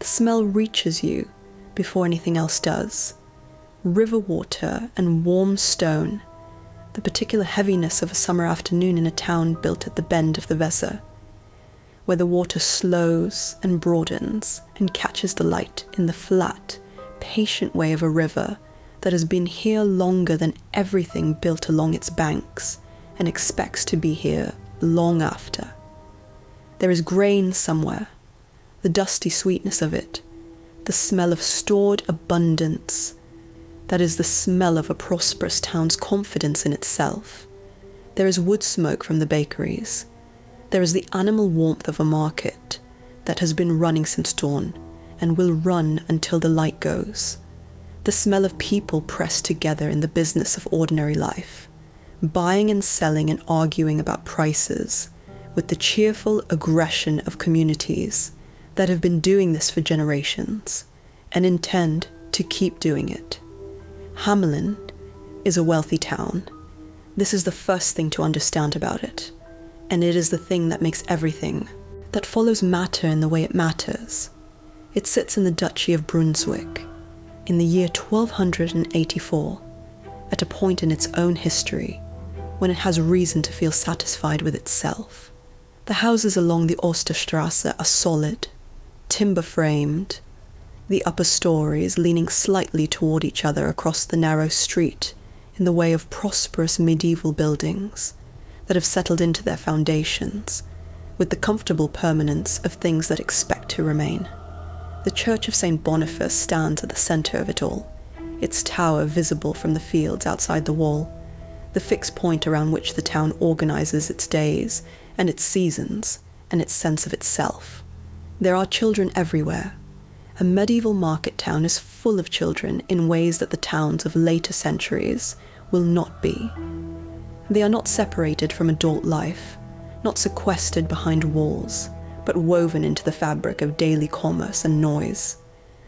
The smell reaches you before anything else does. River water and warm stone, the particular heaviness of a summer afternoon in a town built at the bend of the Weser, where the water slows and broadens and catches the light in the flat, patient way of a river that has been here longer than everything built along its banks and expects to be here long after. There is grain somewhere, the dusty sweetness of it, the smell of stored abundance. That is the smell of a prosperous town's confidence in itself. There is wood smoke from the bakeries. There is the animal warmth of a market that has been running since dawn and will run until the light goes. The smell of people pressed together in the business of ordinary life, buying and selling and arguing about prices, with the cheerful aggression of communities that have been doing this for generations and intend to keep doing it. Hamelin is a wealthy town. This is the first thing to understand about it, and it is the thing that makes everything, that follows matter in the way it matters. It sits in the Duchy of Brunswick, in the year 1284, at a point in its own history when it has reason to feel satisfied with itself. The houses along the Osterstrasse are solid, timber-framed, the upper stories leaning slightly toward each other across the narrow street in the way of prosperous medieval buildings that have settled into their foundations with the comfortable permanence of things that expect to remain. The Church of St. Boniface stands at the centre of it all, its tower visible from the fields outside the wall, the fixed point around which the town organises its days and its seasons and its sense of itself. There are children everywhere. A medieval market town is full of children in ways that the towns of later centuries will not be. They are not separated from adult life, not sequestered behind walls, but woven into the fabric of daily commerce and noise.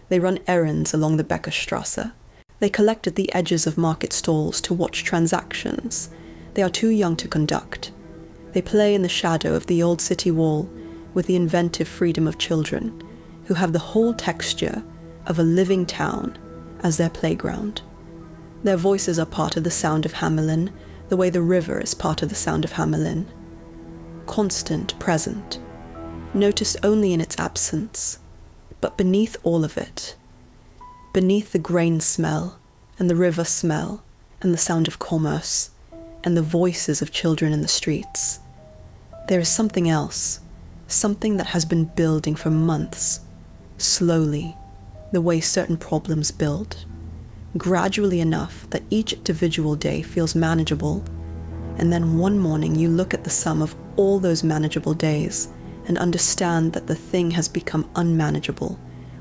They run errands along the Beckerstrasse. They collect at the edges of market stalls to watch transactions they are too young to conduct. They play in the shadow of the old city wall with the inventive freedom of children who have the whole texture of a living town as their playground. Their voices are part of the sound of Hamelin, the way the river is part of the sound of Hamelin. Constant, present, noticed only in its absence, but beneath all of it, beneath the grain smell and the river smell and the sound of commerce and the voices of children in the streets, there is something else, something that has been building for months, slowly, the way certain problems build, gradually enough that each individual day feels manageable, and then one morning you look at the sum of all those manageable days and understand that the thing has become unmanageable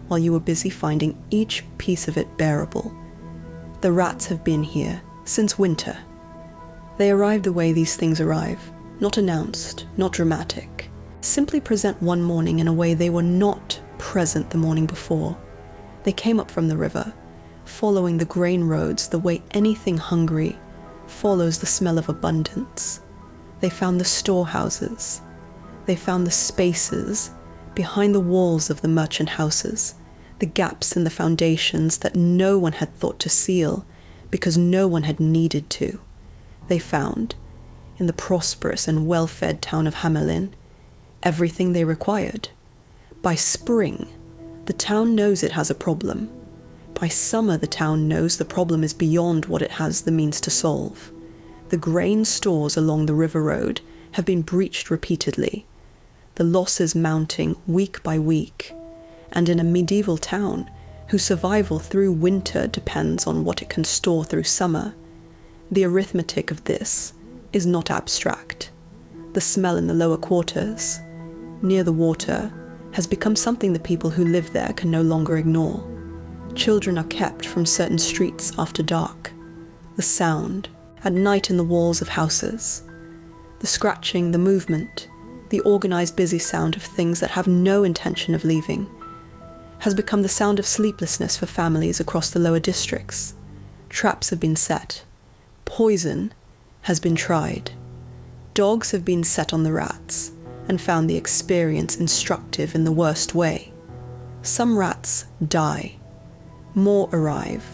while you were busy finding each piece of it bearable. The rats have been here since winter. They arrive the way these things arrive, not announced, not dramatic, simply present one morning in a way they were not present the morning before. They came up from the river, following the grain roads the way anything hungry follows the smell of abundance. They found the storehouses. They found the spaces behind the walls of the merchant houses, the gaps in the foundations that no one had thought to seal because no one had needed to. They found, in the prosperous and well-fed town of Hamelin, everything they required. By spring, the town knows it has a problem. By summer, the town knows the problem is beyond what it has the means to solve. The grain stores along the river road have been breached repeatedly, the losses mounting week by week, and in a medieval town whose survival through winter depends on what it can store through summer, the arithmetic of this is not abstract. The smell in the lower quarters, near the water, has become something the people who live there can no longer ignore. Children are kept from certain streets after dark. The sound, at night in the walls of houses, the scratching, the movement, the organized busy sound of things that have no intention of leaving, has become the sound of sleeplessness for families across the lower districts. Traps have been set. Poison has been tried. Dogs have been set on the rats and found the experience instructive in the worst way. Some rats die. More arrive.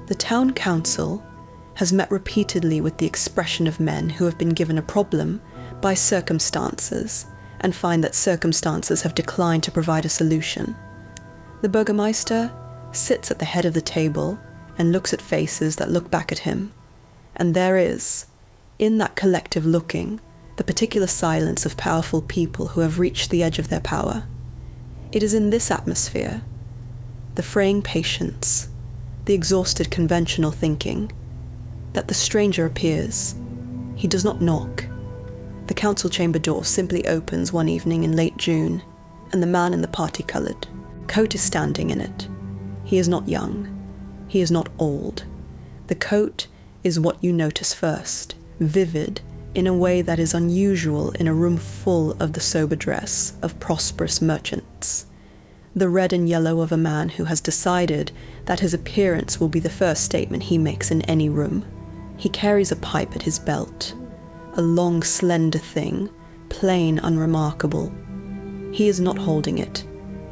The town council has met repeatedly with the expression of men who have been given a problem by circumstances and find that circumstances have declined to provide a solution. The Burgermeister sits at the head of the table and looks at faces that look back at him, and there is, in that collective looking, the particular silence of powerful people who have reached the edge of their power. It is in this atmosphere, the fraying patience, the exhausted conventional thinking, that the stranger appears. He does not knock. The council chamber door simply opens one evening in late June, and the man in the party-coloured coat is standing in it. He is not young. He is not old. The coat is what you notice first, vivid in a way that is unusual in a room full of the sober dress of prosperous merchants. The red and yellow of a man who has decided that his appearance will be the first statement he makes in any room. He carries a pipe at his belt, a long, slender thing, plain, unremarkable. He is not holding it.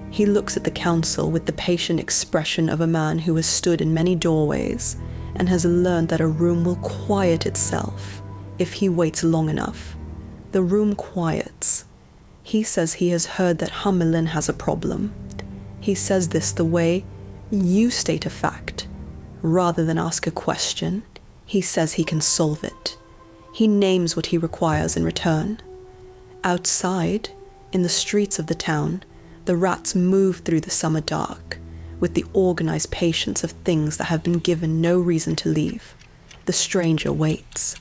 He looks at the council with the patient expression of a man who has stood in many doorways and has learned that a room will quiet itself if he waits long enough. The room quiets. He says he has heard that Hamelin has a problem. He says this the way you state a fact. Rather than ask a question, he says he can solve it. He names what he requires in return. Outside, in the streets of the town, the rats move through the summer dark, with the organized patience of things that have been given no reason to leave. The stranger waits.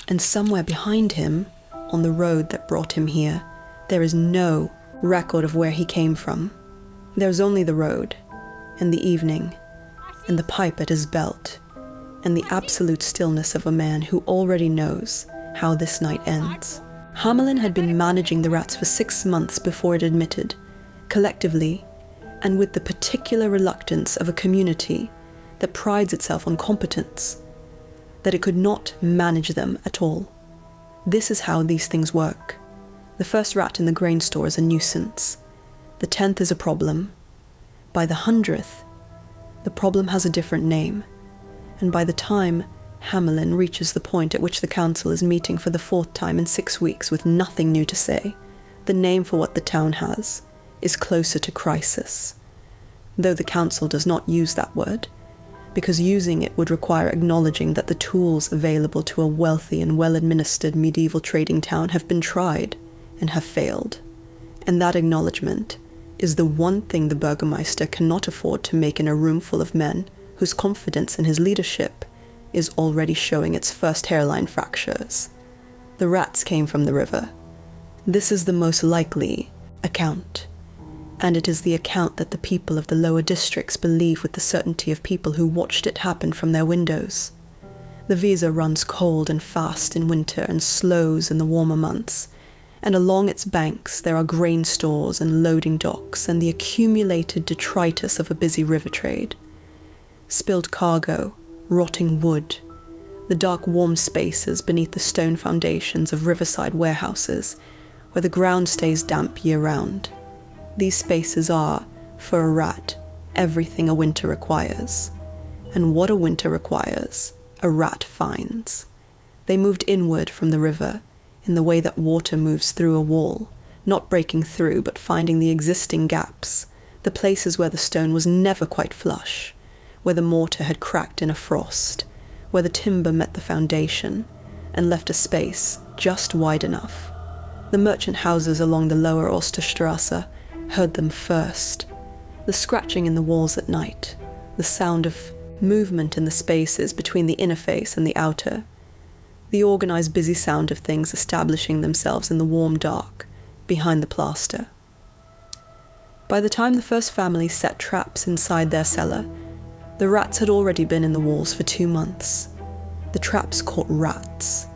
And somewhere behind him, on the road that brought him here, there is no record of where he came from. There is only the road, and the evening, and the pipe at his belt, and the absolute stillness of a man who already knows how this night ends. Hamelin had been managing the rats for 6 months before it admitted, collectively, and with the particular reluctance of a community that prides itself on competence, that it could not manage them at all. This is how these things work. The first rat in the grain store is a nuisance. The 10th is a problem. By the 100th, the problem has a different name. And by the time Hamelin reaches the point at which the council is meeting for the 4th time in 6 weeks with nothing new to say, the name for what the town has is closer to crisis. Though the council does not use that word, because using it would require acknowledging that the tools available to a wealthy and well-administered medieval trading town have been tried and have failed. And that acknowledgement is the one thing the Burgermeister cannot afford to make in a room full of men whose confidence in his leadership is already showing its first hairline fractures. The rats came from the river. This is the most likely account, and it is the account that the people of the lower districts believe with the certainty of people who watched it happen from their windows. The Weser runs cold and fast in winter and slows in the warmer months, and along its banks there are grain stores and loading docks and the accumulated detritus of a busy river trade. Spilled cargo, rotting wood, the dark warm spaces beneath the stone foundations of riverside warehouses, where the ground stays damp year-round. These spaces are, for a rat, everything a winter requires. And what a winter requires, a rat finds. They moved inward from the river, in the way that water moves through a wall, not breaking through but finding the existing gaps, the places where the stone was never quite flush, where the mortar had cracked in a frost, where the timber met the foundation, and left a space just wide enough. The merchant houses along the lower Osterstrasse heard them first. The scratching in the walls at night, the sound of movement in the spaces between the inner face and the outer, the organized busy sound of things establishing themselves in the warm dark behind the plaster. By the time the first family set traps inside their cellar, the rats had already been in the walls for 2 months. The traps caught rats.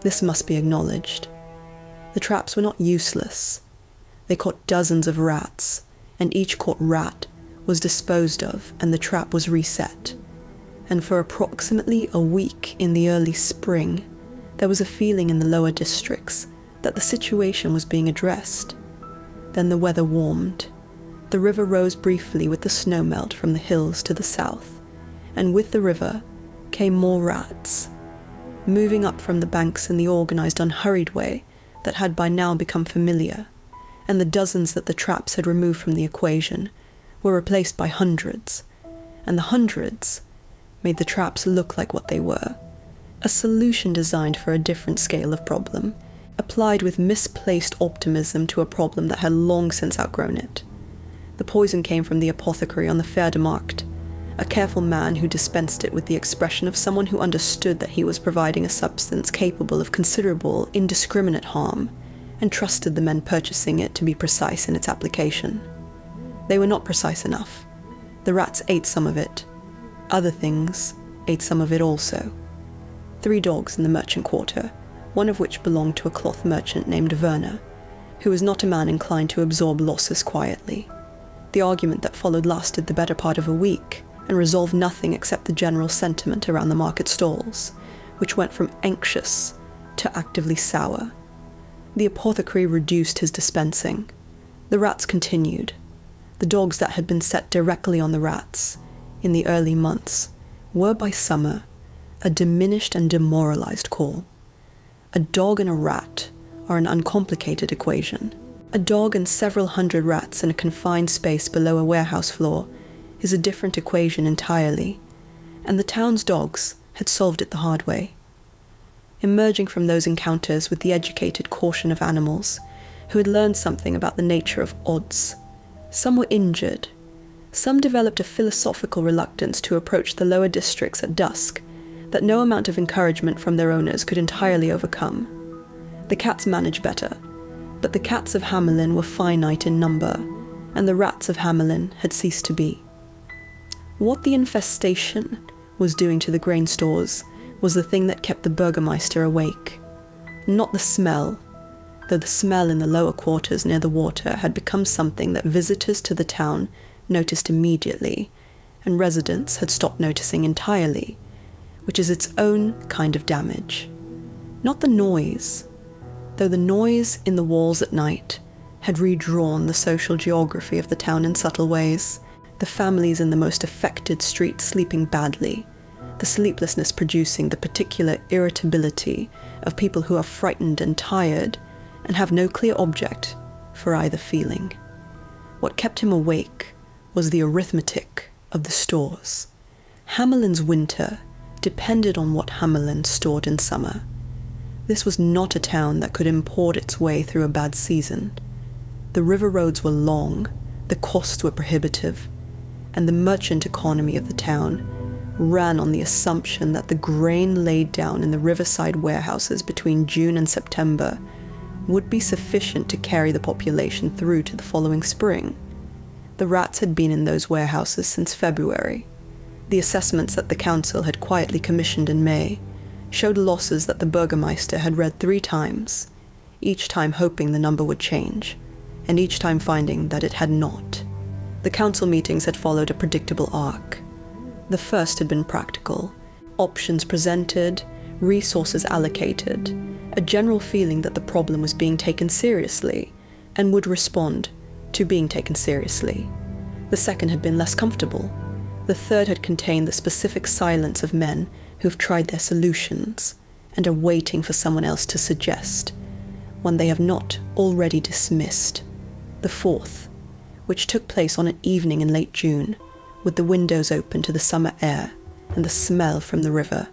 This must be acknowledged. The traps were not useless. They caught dozens of rats, and each caught rat was disposed of and the trap was reset. And for approximately a week in the early spring, there was a feeling in the lower districts that the situation was being addressed. Then the weather warmed. The river rose briefly with the snowmelt from the hills to the south, and with the river came more rats, moving up from the banks in the organized, unhurried way that had by now become familiar, and the dozens that the traps had removed from the equation were replaced by hundreds, and the hundreds made the traps look like what they were, a solution designed for a different scale of problem, applied with misplaced optimism to a problem that had long since outgrown it. The poison came from the apothecary on the Fer de Markt, a careful man who dispensed it with the expression of someone who understood that he was providing a substance capable of considerable, indiscriminate harm, and trusted the men purchasing it to be precise in its application. They were not precise enough. The rats ate some of it. Other things ate some of it also. 3 dogs in the merchant quarter, one of which belonged to a cloth merchant named Werner, who was not a man inclined to absorb losses quietly. The argument that followed lasted the better part of a week, and resolved nothing except the general sentiment around the market stalls, which went from anxious to actively sour. The apothecary reduced his dispensing. The rats continued. The dogs that had been set directly on the rats in the early months were by summer a diminished and demoralized call. A dog and a rat are an uncomplicated equation. A dog and several hundred rats in a confined space below a warehouse floor is a different equation entirely, and the town's dogs had solved it the hard way. Emerging from those encounters with the educated caution of animals who had learned something about the nature of odds, some were injured, some developed a philosophical reluctance to approach the lower districts at dusk that no amount of encouragement from their owners could entirely overcome. The cats managed better, but the cats of Hamelin were finite in number, and the rats of Hamelin had ceased to be. What the infestation was doing to the grain stores was the thing that kept the Burgermeister awake. Not the smell, though the smell in the lower quarters near the water had become something that visitors to the town noticed immediately, and residents had stopped noticing entirely, which is its own kind of damage. Not the noise, though the noise in the walls at night had redrawn the social geography of the town in subtle ways, the families in the most affected streets sleeping badly, the sleeplessness producing the particular irritability of people who are frightened and tired and have no clear object for either feeling. What kept him awake was the arithmetic of the stores. Hamelin's winter depended on what Hamelin stored in summer. This was not a town that could import its way through a bad season. The river roads were long, the costs were prohibitive, and the merchant economy of the town ran on the assumption that the grain laid down in the riverside warehouses between June and September would be sufficient to carry the population through to the following spring. The rats had been in those warehouses since February. The assessments that the council had quietly commissioned in May showed losses that the Burgermeister had read 3 times, each time hoping the number would change, and each time finding that it had not. The council meetings had followed a predictable arc. The first had been practical, options presented, resources allocated, a general feeling that the problem was being taken seriously and would respond to being taken seriously. The second had been less comfortable. The third had contained the specific silence of men who've tried their solutions and are waiting for someone else to suggest, one they have not already dismissed. The fourth, which took place on an evening in late June, with the windows open to the summer air and the smell from the river,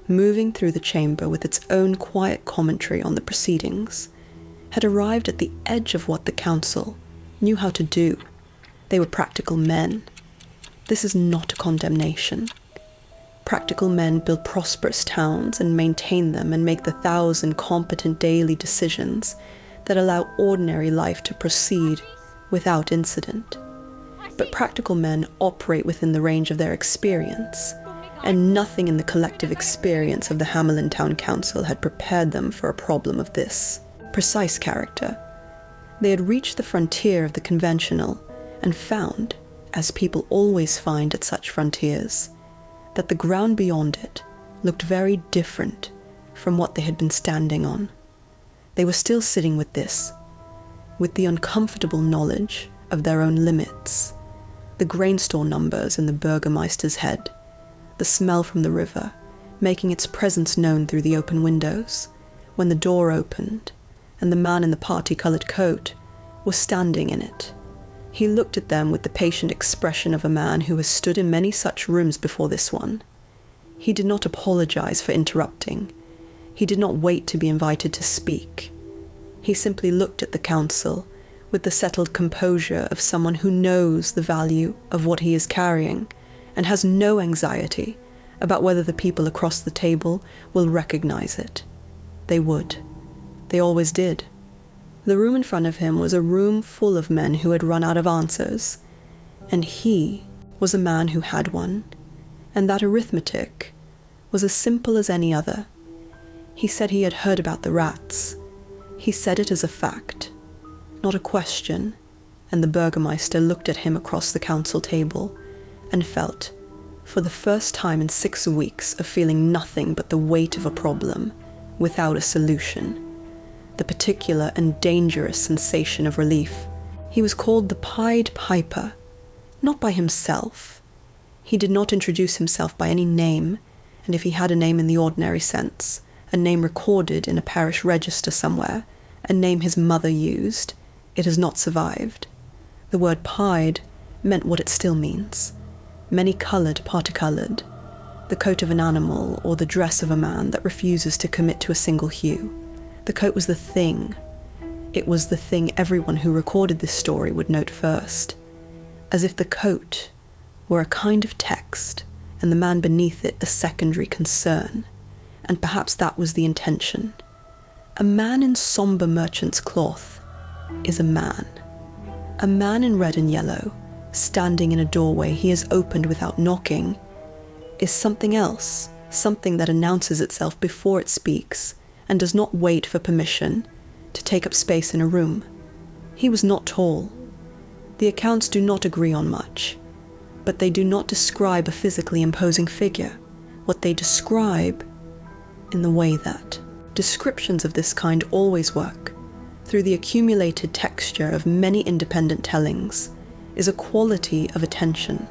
moving through the chamber with its own quiet commentary on the proceedings, had arrived at the edge of what the council knew how to do. They were practical men. This is not a condemnation. Practical men build prosperous towns and maintain them and make the 1,000 competent daily decisions that allow ordinary life to proceed without incident. But practical men operate within the range of their experience, and nothing in the collective experience of the Hamelin Town Council had prepared them for a problem of this precise character. They had reached the frontier of the conventional and found, as people always find at such frontiers, that the ground beyond it looked very different from what they had been standing on. They were still sitting with this, with the uncomfortable knowledge of their own limits, the grain store numbers in the Burgermeister's head, the smell from the river, making its presence known through the open windows, when the door opened, and the man in the party-coloured coat was standing in it. He looked at them with the patient expression of a man who has stood in many such rooms before this one. He did not apologize for interrupting. He did not wait to be invited to speak. He simply looked at the council with the settled composure of someone who knows the value of what he is carrying and has no anxiety about whether the people across the table will recognize it. They would. They always did. The room in front of him was a room full of men who had run out of answers, and he was a man who had one, and that arithmetic was as simple as any other. He said he had heard about the rats. He said it as a fact, not a question, and the Burgermeister looked at him across the council table and felt, for the first time in 6 weeks of feeling nothing but the weight of a problem without a solution, the particular and dangerous sensation of relief. He was called the Pied Piper, not by himself. He did not introduce himself by any name, and if he had a name in the ordinary sense, a name recorded in a parish register somewhere, a name his mother used, it has not survived. The word pied meant what it still means: many-coloured, particoloured, the coat of an animal or the dress of a man that refuses to commit to a single hue. The coat was the thing. It was the thing everyone who recorded this story would note first, as if the coat were a kind of text and the man beneath it a secondary concern, and perhaps that was the intention. A man in sombre merchant's cloth is a man. A man in red and yellow, standing in a doorway he has opened without knocking, is something else, something that announces itself before it speaks and does not wait for permission to take up space in a room. He was not tall. The accounts do not agree on much, but they do not describe a physically imposing figure. What they describe, in the way that descriptions of this kind always work, through the accumulated texture of many independent tellings, is a quality of attention,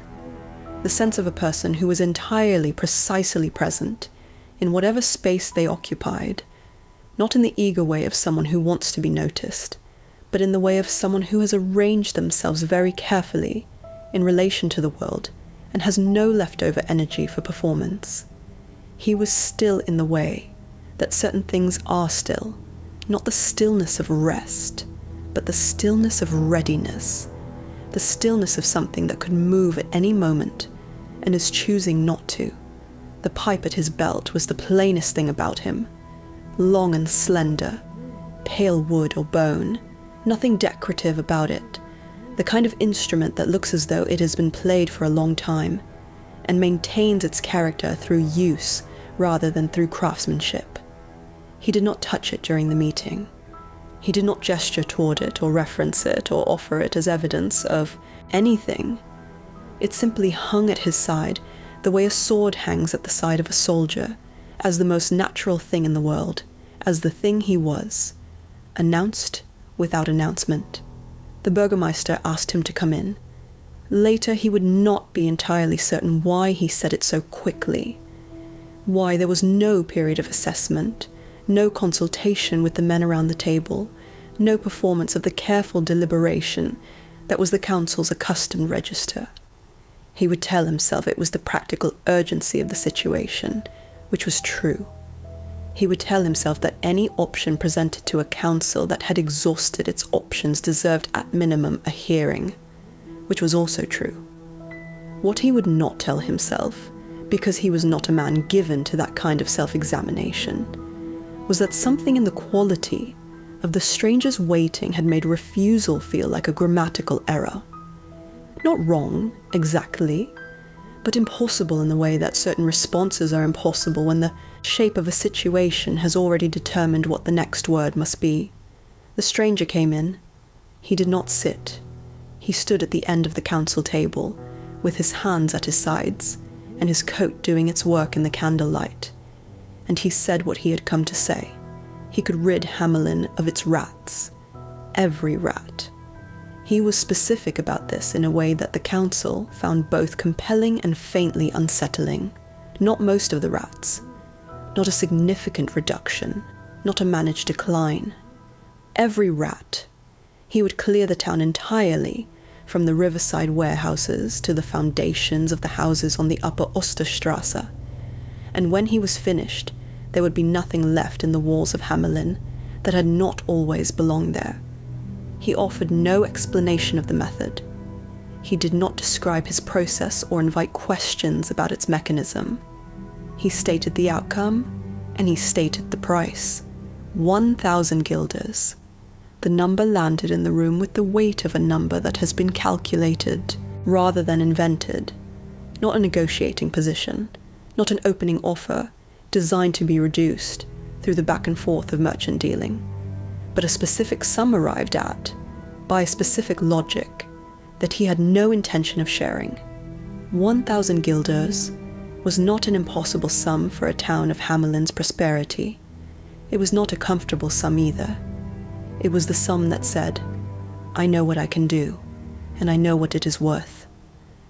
the sense of a person who was entirely precisely present in whatever space they occupied, not in the eager way of someone who wants to be noticed, but in the way of someone who has arranged themselves very carefully in relation to the world and has no leftover energy for performance. He was still in the way that certain things are still, not the stillness of rest, but the stillness of readiness, the stillness of something that could move at any moment and is choosing not to. The pipe at his belt was the plainest thing about him, long and slender, pale wood or bone, nothing decorative about it, the kind of instrument that looks as though it has been played for a long time and maintains its character through use rather than through craftsmanship. He did not touch it during the meeting. He did not gesture toward it or reference it or offer it as evidence of anything. It simply hung at his side the way a sword hangs at the side of a soldier, as the most natural thing in the world, as the thing he was, announced without announcement. The Burgermeister asked him to come in. Later he would not be entirely certain why he said it so quickly, why there was no period of assessment, no consultation with the men around the table, no performance of the careful deliberation that was the council's accustomed register. He would tell himself it was the practical urgency of the situation, which was true. He would tell himself that any option presented to a council that had exhausted its options deserved at minimum a hearing, which was also true. What he would not tell himself, because he was not a man given to that kind of self-examination, was that something in the quality of the stranger's waiting had made refusal feel like a grammatical error. Not wrong, exactly, but impossible in the way that certain responses are impossible when the shape of a situation has already determined what the next word must be. The stranger came in. He did not sit. He stood at the end of the council table, with his hands at his sides, and his coat doing its work in the candlelight. And he said what he had come to say. He could rid Hamelin of its rats. Every rat. He was specific about this in a way that the council found both compelling and faintly unsettling. Not most of the rats, not a significant reduction, not a managed decline. Every rat. He would clear the town entirely, from the riverside warehouses to the foundations of the houses on the upper Osterstrasse. And when he was finished, there would be nothing left in the walls of Hamelin that had not always belonged there. He offered no explanation of the method. He did not describe his process or invite questions about its mechanism. He stated the outcome, and he stated the price. 1,000 guilders. The number landed in the room with the weight of a number that has been calculated, rather than invented. Not a negotiating position, not an opening offer, designed to be reduced through the back and forth of merchant dealing, but a specific sum arrived at, by a specific logic, that he had no intention of sharing. 1,000 guilders was not an impossible sum for a town of Hamelin's prosperity. It was not a comfortable sum either. It was the sum that said, I know what I can do, and I know what it is worth,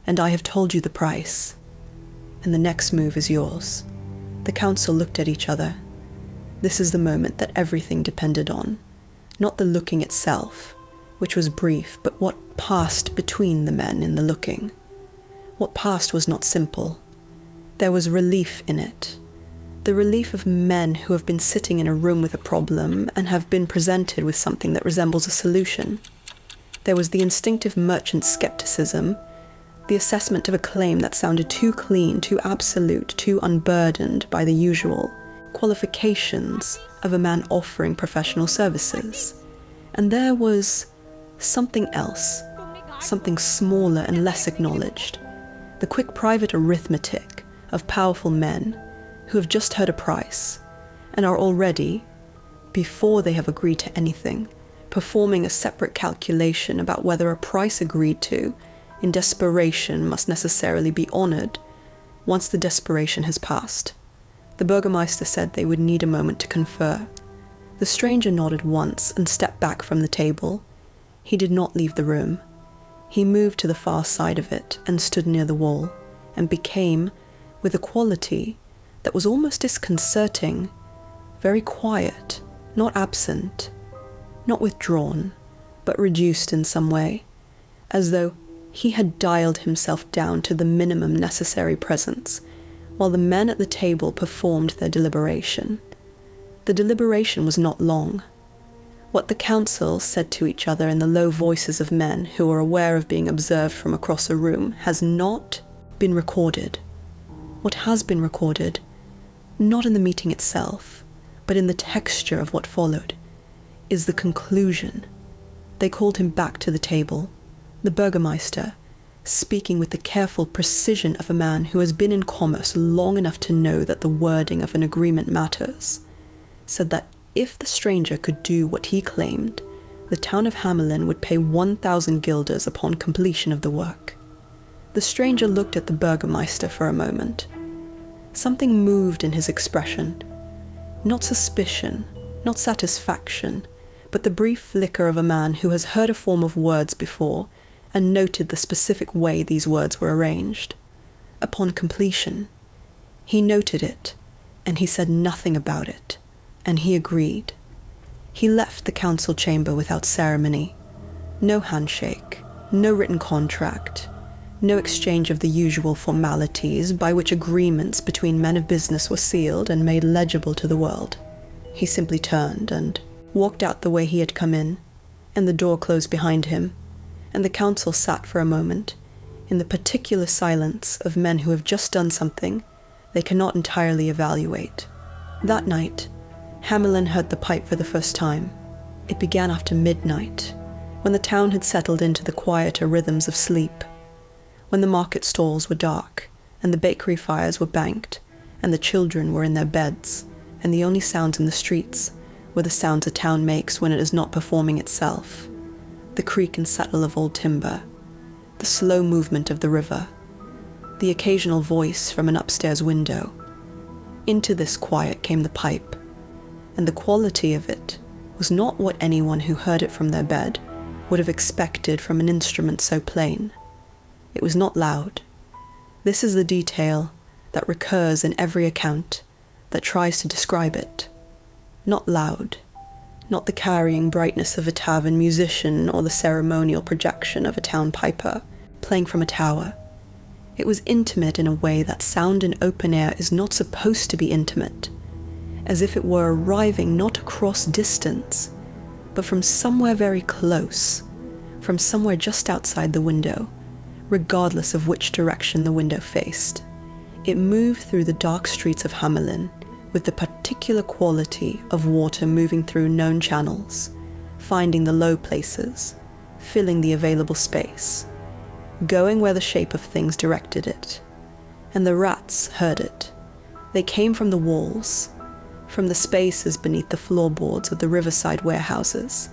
and I have told you the price, and the next move is yours. The council looked at each other. This is the moment that everything depended on, not the looking itself, which was brief, but what passed between the men in the looking. What passed was not simple. There was relief in it. The relief of men who have been sitting in a room with a problem and have been presented with something that resembles a solution. There was the instinctive merchant skepticism, the assessment of a claim that sounded too clean, too absolute, too unburdened by the usual qualifications of a man offering professional services. And there was something else, something smaller and less acknowledged, the quick private arithmetic of powerful men who have just heard a price and are already, before they have agreed to anything, performing a separate calculation about whether a price agreed to in desperation must necessarily be honoured once the desperation has passed. The Burgermeister said they would need a moment to confer. The stranger nodded once and stepped back from the table. He did not leave the room. He moved to the far side of it and stood near the wall, and became, with a quality that was almost disconcerting, very quiet, not absent, not withdrawn, but reduced in some way, as though he had dialed himself down to the minimum necessary presence, while the men at the table performed their deliberation. The deliberation was not long. What the council said to each other in the low voices of men who were aware of being observed from across a room has not been recorded. What has been recorded, not in the meeting itself, but in the texture of what followed, is the conclusion. They called him back to the table. The Burgermeister, speaking with the careful precision of a man who has been in commerce long enough to know that the wording of an agreement matters, said that if the stranger could do what he claimed, the town of Hamelin would pay 1,000 guilders upon completion of the work. The stranger looked at the Burgermeister for a moment. Something moved in his expression. Not suspicion, not satisfaction, but the brief flicker of a man who has heard a form of words before and noted the specific way these words were arranged. Upon completion, he noted it, and he said nothing about it, and he agreed. He left the council chamber without ceremony. No handshake, no written contract, no exchange of the usual formalities by which agreements between men of business were sealed and made legible to the world. He simply turned and walked out the way he had come in, and the door closed behind him, and the council sat for a moment, in the particular silence of men who have just done something they cannot entirely evaluate. That night, Hamelin heard the pipe for the first time. It began after midnight, when the town had settled into the quieter rhythms of sleep, when the market stalls were dark, and the bakery fires were banked, and the children were in their beds, and the only sounds in the streets were the sounds a town makes when it is not performing itself. The creak and settle of old timber, the slow movement of the river, the occasional voice from an upstairs window. Into this quiet came the pipe, and the quality of it was not what anyone who heard it from their bed would have expected from an instrument so plain. It was not loud. This is the detail that recurs in every account that tries to describe it. Not loud, not the carrying brightness of a tavern musician or the ceremonial projection of a town piper playing from a tower. It was intimate in a way that sound in open air is not supposed to be intimate, as if it were arriving not across distance, but from somewhere very close, from somewhere just outside the window, regardless of which direction the window faced. It moved through the dark streets of Hamelin with the particular quality of water moving through known channels, finding the low places, filling the available space, going where the shape of things directed it. And the rats heard it. They came from the walls, from the spaces beneath the floorboards of the riverside warehouses,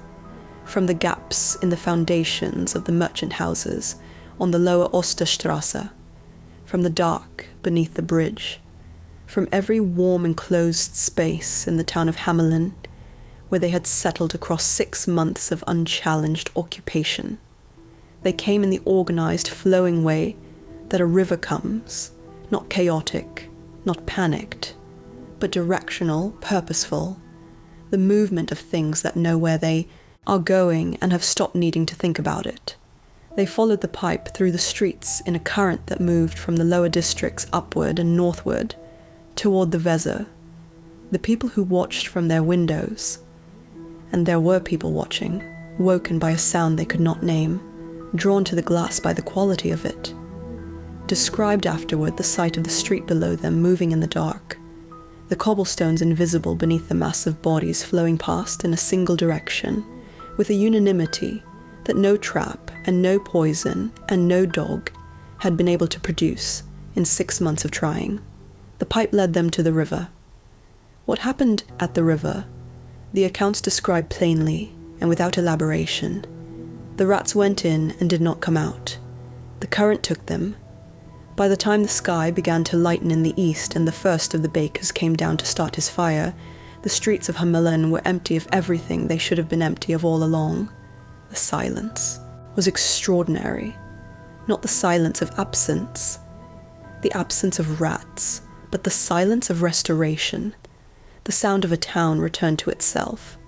from the gaps in the foundations of the merchant houses on the lower Osterstrasse, from the dark beneath the bridge, from every warm enclosed space in the town of Hamelin, where they had settled across 6 months of unchallenged occupation. They came in the organized, flowing way that a river comes, not chaotic, not panicked, but directional, purposeful, the movement of things that know where they are going and have stopped needing to think about it. They followed the pipe through the streets in a current that moved from the lower districts upward and northward toward the Weser. The people who watched from their windows, and there were people watching, woken by a sound they could not name, drawn to the glass by the quality of it, described afterward the sight of the street below them moving in the dark, the cobblestones invisible beneath the massive bodies flowing past in a single direction, with a unanimity that no trap and no poison and no dog had been able to produce in 6 months of trying. The pipe led them to the river. What happened at the river, the accounts describe plainly and without elaboration. The rats went in and did not come out. The current took them. By the time the sky began to lighten in the east and the first of the bakers came down to start his fire, the streets of Hamelin were empty of everything they should have been empty of all along. The silence was extraordinary. Not the silence of absence, the absence of rats, but the silence of restoration. The sound of a town returned to itself.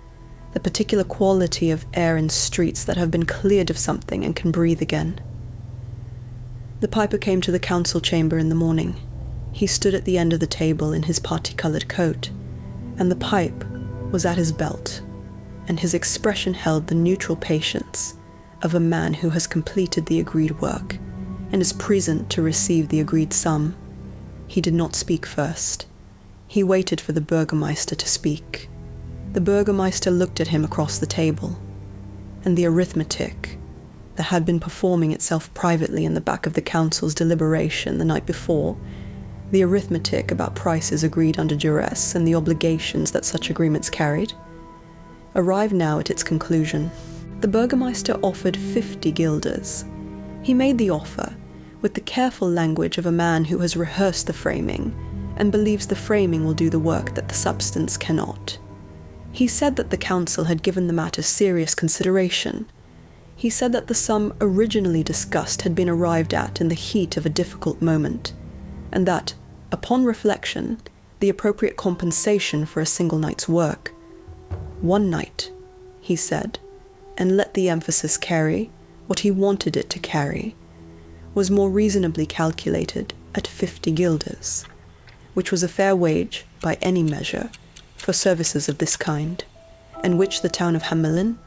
The particular quality of air in streets that have been cleared of something and can breathe again. The piper came to the council chamber in the morning. He stood at the end of the table in his parti-coloured coat, and the pipe was at his belt, and his expression held the neutral patience of a man who has completed the agreed work and is present to receive the agreed sum. He did not speak first. He waited for the Burgermeister to speak. The Burgermeister looked at him across the table, and the arithmetic that had been performing itself privately in the back of the council's deliberation the night before, the arithmetic about prices agreed under duress and the obligations that such agreements carried, arrived now at its conclusion. The Burgermeister offered 50 guilders. He made the offer with the careful language of a man who has rehearsed the framing and believes the framing will do the work that the substance cannot. He said that the council had given the matter serious consideration. He said that the sum originally discussed had been arrived at in the heat of a difficult moment, and that, upon reflection, the appropriate compensation for a single night's work, 1 night, he said, and let the emphasis carry what he wanted it to carry, was more reasonably calculated at 50 guilders, which was a fair wage by any measure for services of this kind, and which the town of Hamelin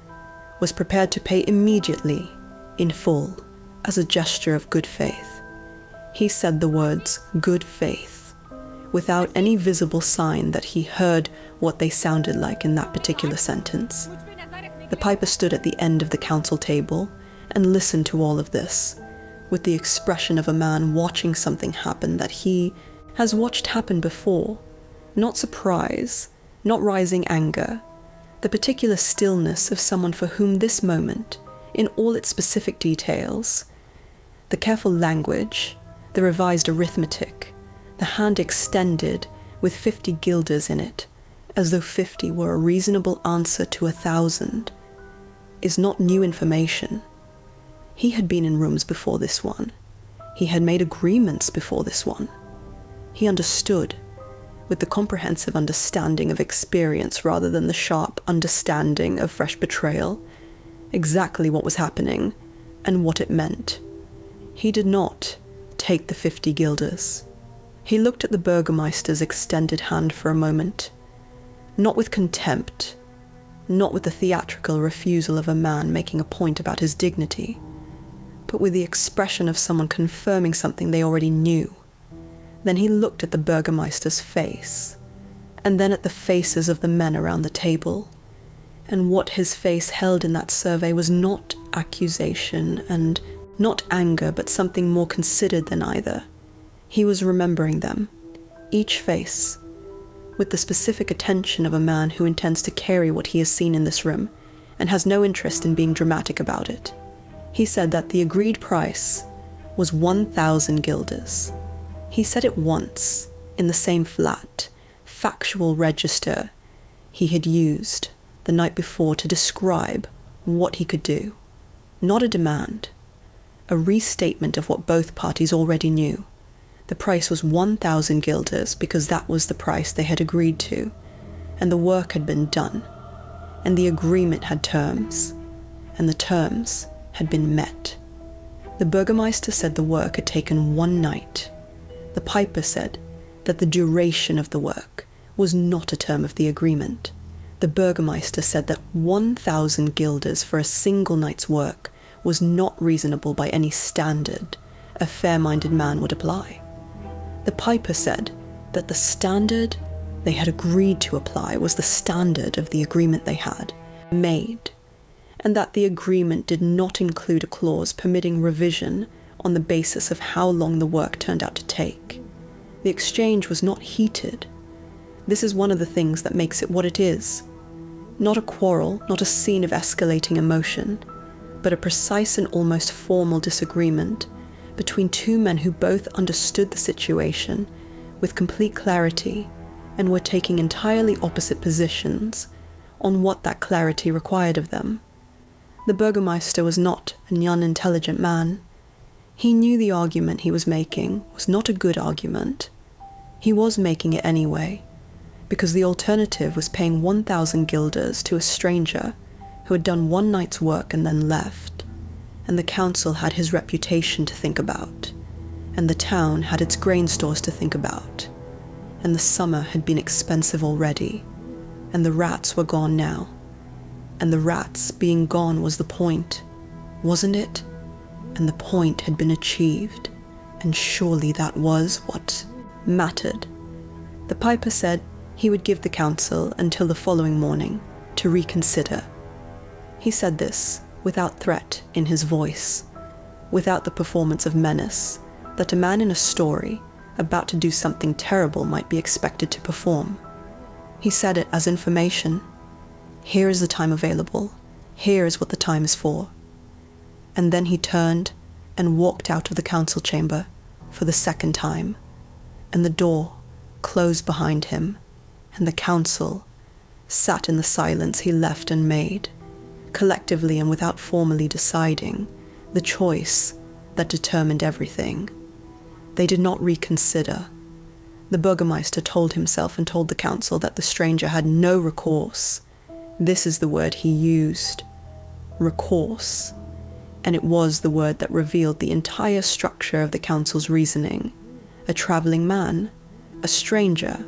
was prepared to pay immediately, in full, as a gesture of good faith. He said the words good faith, without any visible sign that he heard what they sounded like in that particular sentence. The piper stood at the end of the council table and listened to all of this, with the expression of a man watching something happen that he has watched happen before, not surprise, not rising anger, the particular stillness of someone for whom this moment, in all its specific details, the careful language, the revised arithmetic, the hand extended with 50 guilders in it, as though 50 were a reasonable answer to 1,000, is not new information. He had been in rooms before this one. He had made agreements before this one. He understood, with the comprehensive understanding of experience rather than the sharp understanding of fresh betrayal, exactly what was happening and what it meant. He did not take the 50 guilders. He looked at the Burgermeister's extended hand for a moment, not with contempt, not with the theatrical refusal of a man making a point about his dignity, but with the expression of someone confirming something they already knew. Then he looked at the Burgermeister's face, and then at the faces of the men around the table. And what his face held in that survey was not accusation and not anger, but something more considered than either. He was remembering them, each face, with the specific attention of a man who intends to carry what he has seen in this room and has no interest in being dramatic about it. He said that the agreed price was 1,000 guilders. He said it once, in the same flat, factual register he had used the night before to describe what he could do. Not a demand, a restatement of what both parties already knew. The price was 1,000 guilders because that was the price they had agreed to, and the work had been done, and the agreement had terms, and the terms had been met. The Burgermeister said the work had taken 1 night. The Piper said that the duration of the work was not a term of the agreement. The Burgermeister said that 1,000 guilders for a single night's work was not reasonable by any standard a fair-minded man would apply. The Piper said that the standard they had agreed to apply was the standard of the agreement they had made, and that the agreement did not include a clause permitting revision on the basis of how long the work turned out to take. The exchange was not heated. This is one of the things that makes it what it is. Not a quarrel, not a scene of escalating emotion, but a precise and almost formal disagreement between two men who both understood the situation with complete clarity and were taking entirely opposite positions on what that clarity required of them. The Burgermeister was not an unintelligent man. He knew the argument he was making was not a good argument. He was making it anyway, because the alternative was paying 1,000 guilders to a stranger who had done 1 night's work and then left, and the council had his reputation to think about, and the town had its grain stores to think about, and the summer had been expensive already, and the rats were gone now, and the rats being gone was the point, wasn't it? And the point had been achieved, and surely that was what mattered. The Piper said he would give the council until the following morning to reconsider. He said this without threat in his voice, without the performance of menace that a man in a story about to do something terrible might be expected to perform. He said it as information. Here is the time available. Here is what the time is for. And then he turned and walked out of the council chamber for the second time, and the door closed behind him, and the council sat in the silence he left and made, collectively and without formally deciding the choice that determined everything. They did not reconsider. The Burgermeister told himself and told the council that the stranger had no recourse. This is the word he used, recourse, and it was the word that revealed the entire structure of the council's reasoning. A travelling man, a stranger,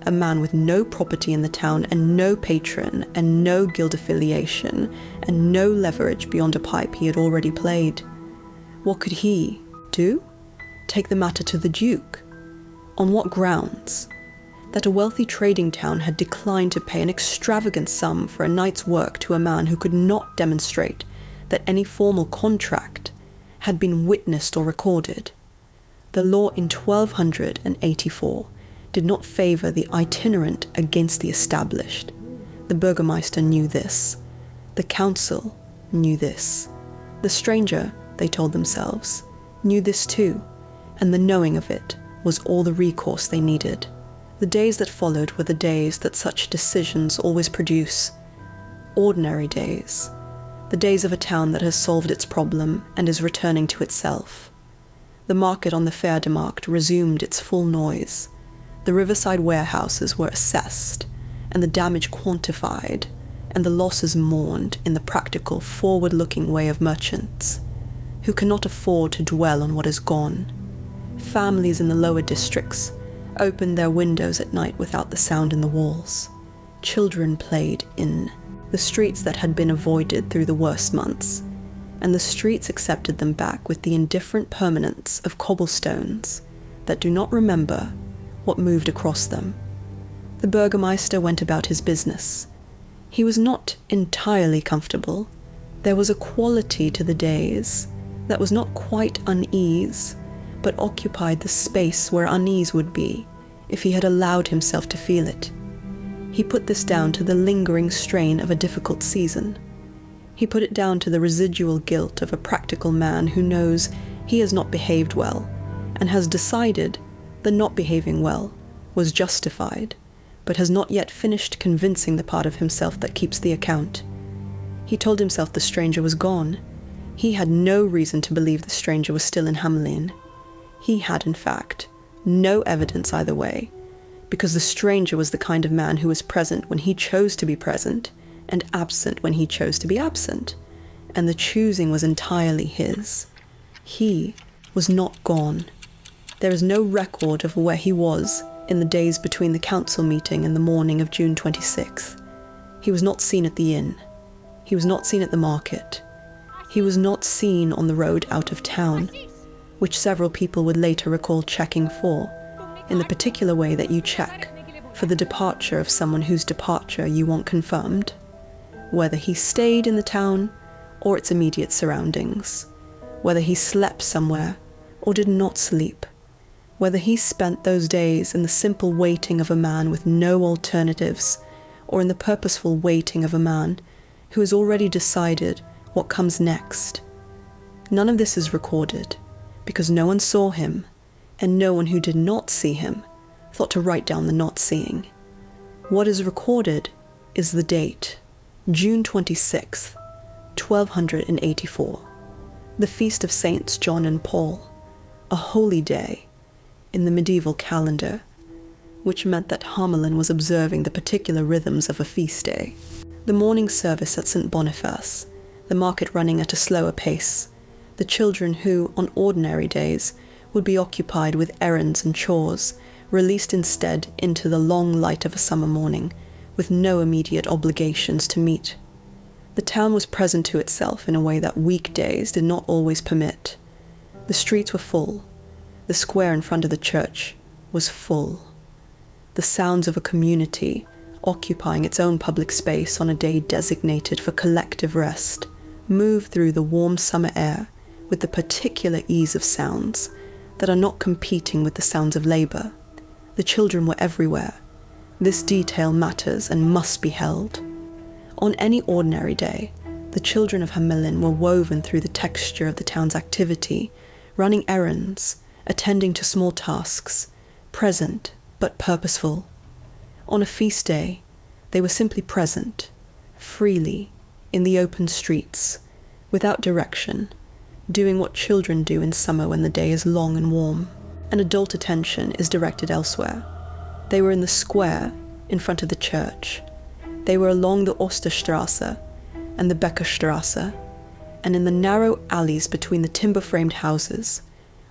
a man with no property in the town and no patron and no guild affiliation and no leverage beyond a pipe he had already played. What could he do? Take the matter to the Duke? On what grounds? That a wealthy trading town had declined to pay an extravagant sum for a night's work to a man who could not demonstrate that any formal contract had been witnessed or recorded. The law in 1284 did not favour the itinerant against the established. The Burgermeister knew this. The council knew this. The stranger, they told themselves, knew this too, and the knowing of it was all the recourse they needed. The days that followed were the days that such decisions always produce. Ordinary days. The days of a town that has solved its problem and is returning to itself. The market on the Fairdemarkt resumed its full noise. The riverside warehouses were assessed, and the damage quantified, and the losses mourned in the practical, forward-looking way of merchants, who cannot afford to dwell on what is gone. Families in the lower districts opened their windows at night without the sound in the walls. Children played in the streets that had been avoided through the worst months, and the streets accepted them back with the indifferent permanence of cobblestones that do not remember what moved across them. The Burgermeister went about his business. He was not entirely comfortable. There was a quality to the days that was not quite unease, but occupied the space where unease would be if he had allowed himself to feel it. He put this down to the lingering strain of a difficult season. He put it down to the residual guilt of a practical man who knows he has not behaved well, and has decided that not behaving well was justified, but has not yet finished convincing the part of himself that keeps the account. He told himself the stranger was gone. He had no reason to believe the stranger was still in Hamelin. He had, in fact, no evidence either way, because the stranger was the kind of man who was present when he chose to be present, and absent when he chose to be absent, and the choosing was entirely his. He was not gone. There is no record of where he was in the days between the council meeting and the morning of June 26th. He was not seen at the inn. He was not seen at the market. He was not seen on the road out of town, which several people would later recall checking for, in the particular way that you check for the departure of someone whose departure you want confirmed, whether he stayed in the town or its immediate surroundings, whether he slept somewhere or did not sleep, whether he spent those days in the simple waiting of a man with no alternatives, or in the purposeful waiting of a man who has already decided what comes next. None of this is recorded, because no one saw him, and no one who did not see him thought to write down the not seeing. What is recorded is the date, June 26th, 1284, the feast of Saints John and Paul, a holy day in the medieval calendar, which meant that Hamelin was observing the particular rhythms of a feast day. The morning service at St. Boniface, the market running at a slower pace, the children who, on ordinary days, would be occupied with errands and chores, released instead into the long light of a summer morning, with no immediate obligations to meet. The town was present to itself in a way that weekdays did not always permit. The streets were full. The square in front of the church was full. The sounds of a community occupying its own public space on a day designated for collective rest moved through the warm summer air with the particular ease of sounds that are not competing with the sounds of labor. The children were everywhere. This detail matters and must be held. On any ordinary day, the children of Hamelin were woven through the texture of the town's activity, running errands, attending to small tasks, present but purposeful. On a feast day, they were simply present, freely, in the open streets, without direction, doing what children do in summer when the day is long and warm, and adult attention is directed elsewhere. They were in the square in front of the church. They were along the Osterstrasse and the Beckerstrasse, and in the narrow alleys between the timber-framed houses,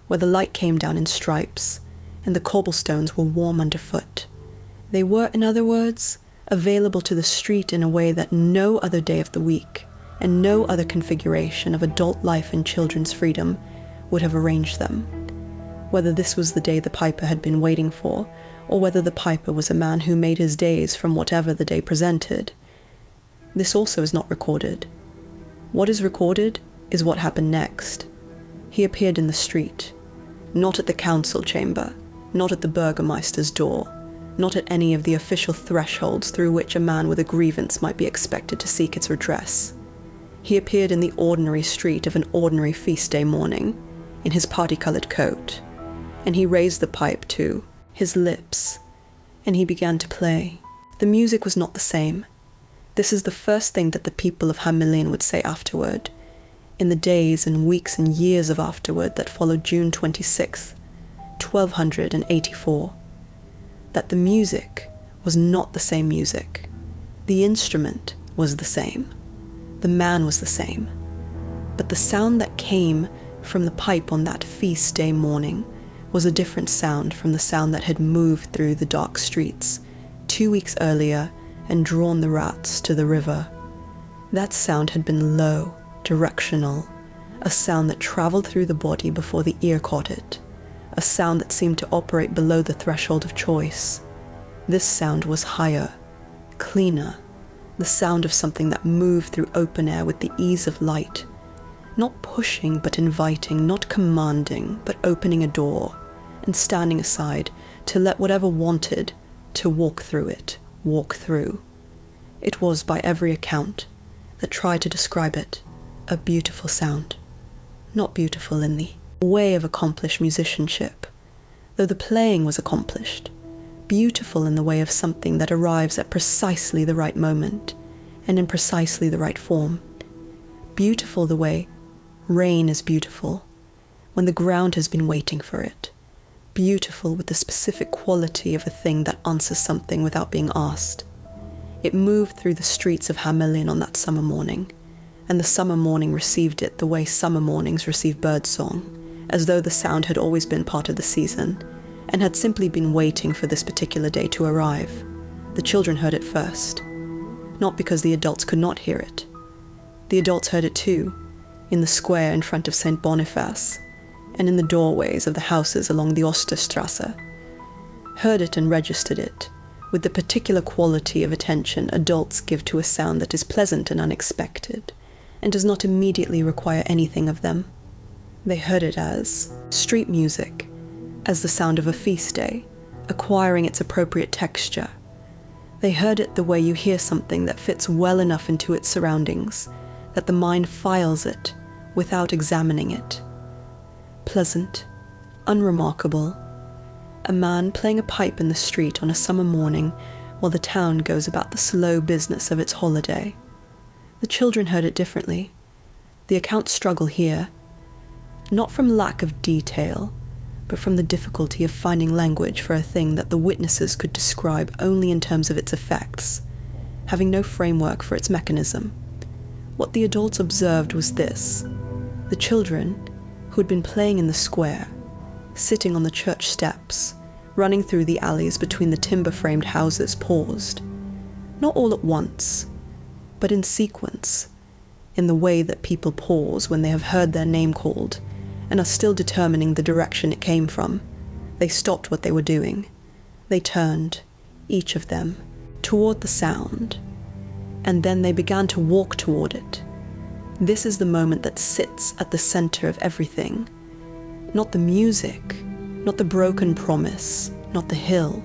where the light came down in stripes, and the cobblestones were warm underfoot. They were, in other words, available to the street in a way that no other day of the week, and no other configuration of adult life and children's freedom would have arranged them. Whether this was the day the piper had been waiting for, or whether the piper was a man who made his days from whatever the day presented, this also is not recorded. What is recorded is what happened next. He appeared in the street, not at the council chamber, not at the Burgermeister's door, not at any of the official thresholds through which a man with a grievance might be expected to seek its redress. He appeared in the ordinary street of an ordinary feast day morning, in his party-coloured coat, and he raised the pipe to his lips, and he began to play. The music was not the same. This is the first thing that the people of Hamillion would say afterward, in the days and weeks and years of afterward that followed June 26th, 1284, that the music was not the same music. The instrument was the same. The man was the same. But the sound that came from the pipe on that feast day morning was a different sound from the sound that had moved through the dark streets 2 weeks earlier and drawn the rats to the river. That sound had been low, directional, a sound that traveled through the body before the ear caught it, a sound that seemed to operate below the threshold of choice. This sound was higher, cleaner, the sound of something that moved through open air with the ease of light, not pushing but inviting, not commanding but opening a door and standing aside to let whatever wanted to walk through it, walk through. It was, by every account that tried to describe it, a beautiful sound. Not beautiful in the way of accomplished musicianship, though the playing was accomplished, beautiful in the way of something that arrives at precisely the right moment and in precisely the right form. Beautiful the way rain is beautiful when the ground has been waiting for it. Beautiful with the specific quality of a thing that answers something without being asked. It moved through the streets of Hamillion on that summer morning, and the summer morning received it the way summer mornings receive birdsong, as though the sound had always been part of the season, and had simply been waiting for this particular day to arrive. The children heard it first, not because the adults could not hear it. The adults heard it too, in the square in front of St. Boniface, and in the doorways of the houses along the Osterstrasse, heard it and registered it, with the particular quality of attention adults give to a sound that is pleasant and unexpected, and does not immediately require anything of them. They heard it as street music, as the sound of a feast day, acquiring its appropriate texture. They heard it the way you hear something that fits well enough into its surroundings, that the mind files it without examining it. Pleasant, unremarkable, a man playing a pipe in the street on a summer morning while the town goes about the slow business of its holiday. The children heard it differently. The accounts struggle here, not from lack of detail, but from the difficulty of finding language for a thing that the witnesses could describe only in terms of its effects, having no framework for its mechanism. What the adults observed was this: the children, who had been playing in the square, sitting on the church steps, running through the alleys between the timber-framed houses, paused, not all at once, but in sequence, in the way that people pause when they have heard their name called and are still determining the direction it came from. They stopped what they were doing. They turned, each of them, toward the sound, and then they began to walk toward it. This is the moment that sits at the center of everything. Not the music, not the broken promise, not the hill,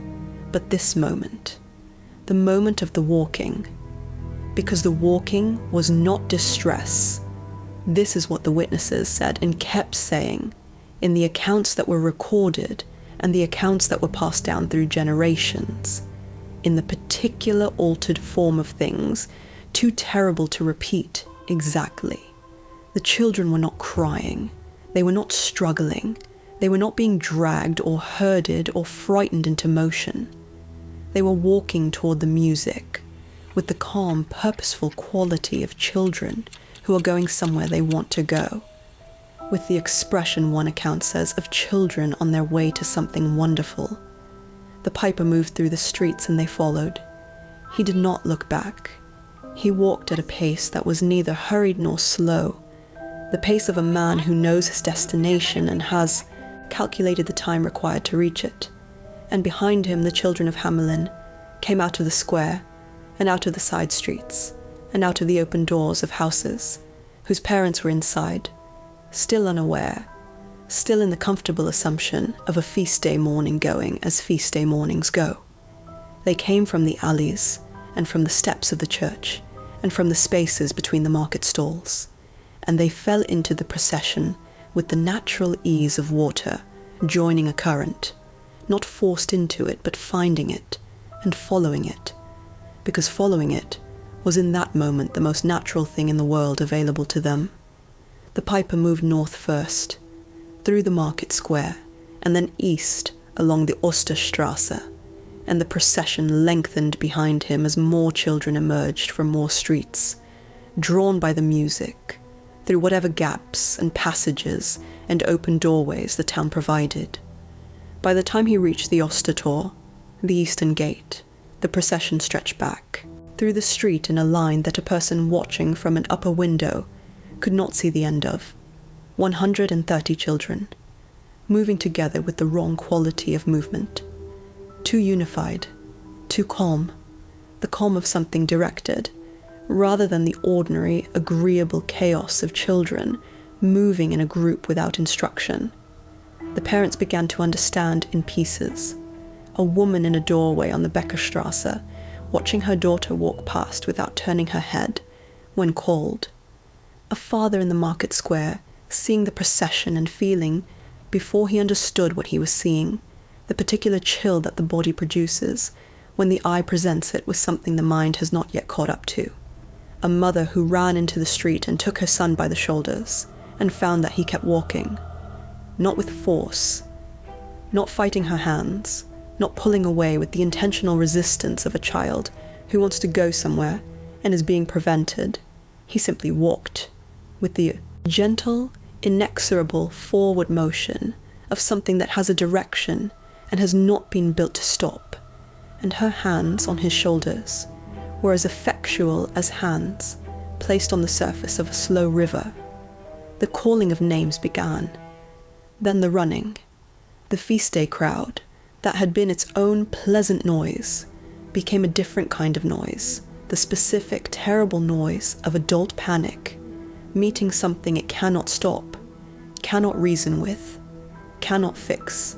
but this moment. The moment of the walking. Because the walking was not distress. This is what the witnesses said and kept saying in the accounts that were recorded and the accounts that were passed down through generations. In the particular altered form of things, too terrible to repeat exactly. The children were not crying. They were not struggling. They were not being dragged or herded or frightened into motion. They were walking toward the music with the calm, purposeful quality of children who are going somewhere they want to go, with the expression, one account says, of children on their way to something wonderful. The piper moved through the streets and they followed. He did not look back. He walked at a pace that was neither hurried nor slow, the pace of a man who knows his destination and has calculated the time required to reach it. And behind him the children of Hamillion came out of the square and out of the side streets and out of the open doors of houses whose parents were inside, still unaware, still in the comfortable assumption of a feast day morning going as feast day mornings go. They came from the alleys and from the steps of the church and from the spaces between the market stalls, and they fell into the procession with the natural ease of water joining a current, not forced into it but finding it and following it, because following it was in that moment the most natural thing in the world available to them. The piper moved north first, through the market square, and then east along the Osterstrasse, and the procession lengthened behind him as more children emerged from more streets, drawn by the music, through whatever gaps and passages and open doorways the town provided. By the time he reached the Ostertor, the eastern gate, the procession stretched back, through the street in a line that a person watching from an upper window could not see the end of. 130 children, moving together with the wrong quality of movement. Too unified, too calm, the calm of something directed, rather than the ordinary, agreeable chaos of children moving in a group without instruction. The parents began to understand in pieces. A woman in a doorway on the Beckerstrasse, watching her daughter walk past without turning her head when called. A father in the market square, seeing the procession and feeling, before he understood what he was seeing, the particular chill that the body produces when the eye presents it with something the mind has not yet caught up to. A mother who ran into the street and took her son by the shoulders and found that he kept walking, not with force, not fighting her hands, not pulling away with the intentional resistance of a child who wants to go somewhere and is being prevented. He simply walked with the gentle, inexorable forward motion of something that has a direction and has not been built to stop, and her hands on his shoulders were as effectual as hands placed on the surface of a slow river. The calling of names began, then the running. The feast day crowd, that had been its own pleasant noise, became a different kind of noise, the specific, terrible noise of adult panic, meeting something it cannot stop, cannot reason with, cannot fix,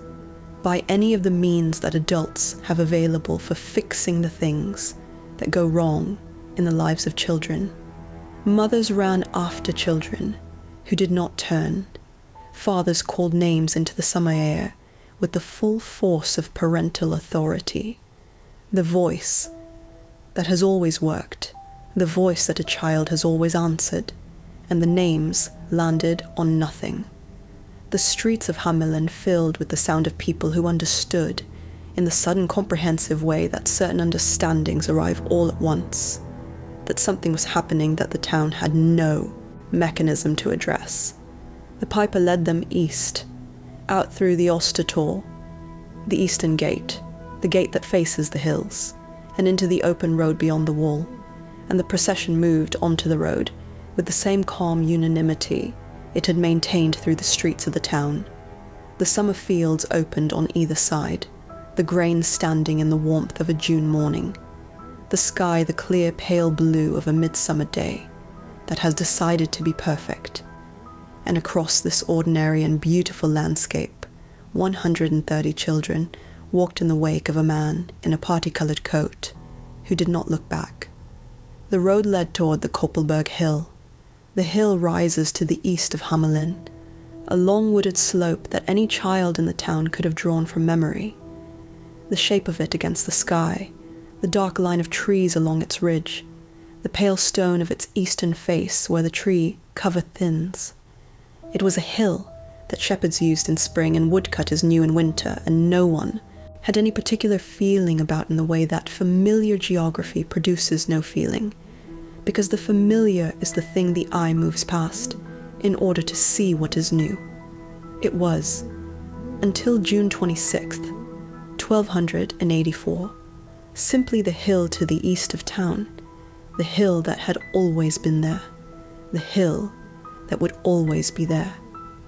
by any of the means that adults have available for fixing the things that go wrong in the lives of children. Mothers ran after children who did not turn. Fathers called names into the summer air with the full force of parental authority. The voice that has always worked, the voice that a child has always answered, and the names landed on nothing. The streets of Hamelin filled with the sound of people who understood, in the sudden comprehensive way that certain understandings arrive all at once, that something was happening that the town had no mechanism to address. The piper led them east, out through the Ostertor, the eastern gate, the gate that faces the hills, and into the open road beyond the wall, and the procession moved onto the road with the same calm unanimity it had maintained through the streets of the town. The summer fields opened on either side, the grain standing in the warmth of a June morning, the sky the clear pale blue of a midsummer day that has decided to be perfect. And across this ordinary and beautiful landscape, 130 children walked in the wake of a man in a party-coloured coat who did not look back. The road led toward the Koppelberg Hill. The hill rises to the east of Hamelin, a long wooded slope that any child in the town could have drawn from memory. The shape of it against the sky, the dark line of trees along its ridge, the pale stone of its eastern face where the tree cover thins. It was a hill that shepherds used in spring and woodcutters knew in winter, and no one had any particular feeling about in the way that familiar geography produces no feeling, because the familiar is the thing the eye moves past in order to see what is new. It was, until June 26th, 1284, simply the hill to the east of town, the hill that had always been there, the hill that would always be there.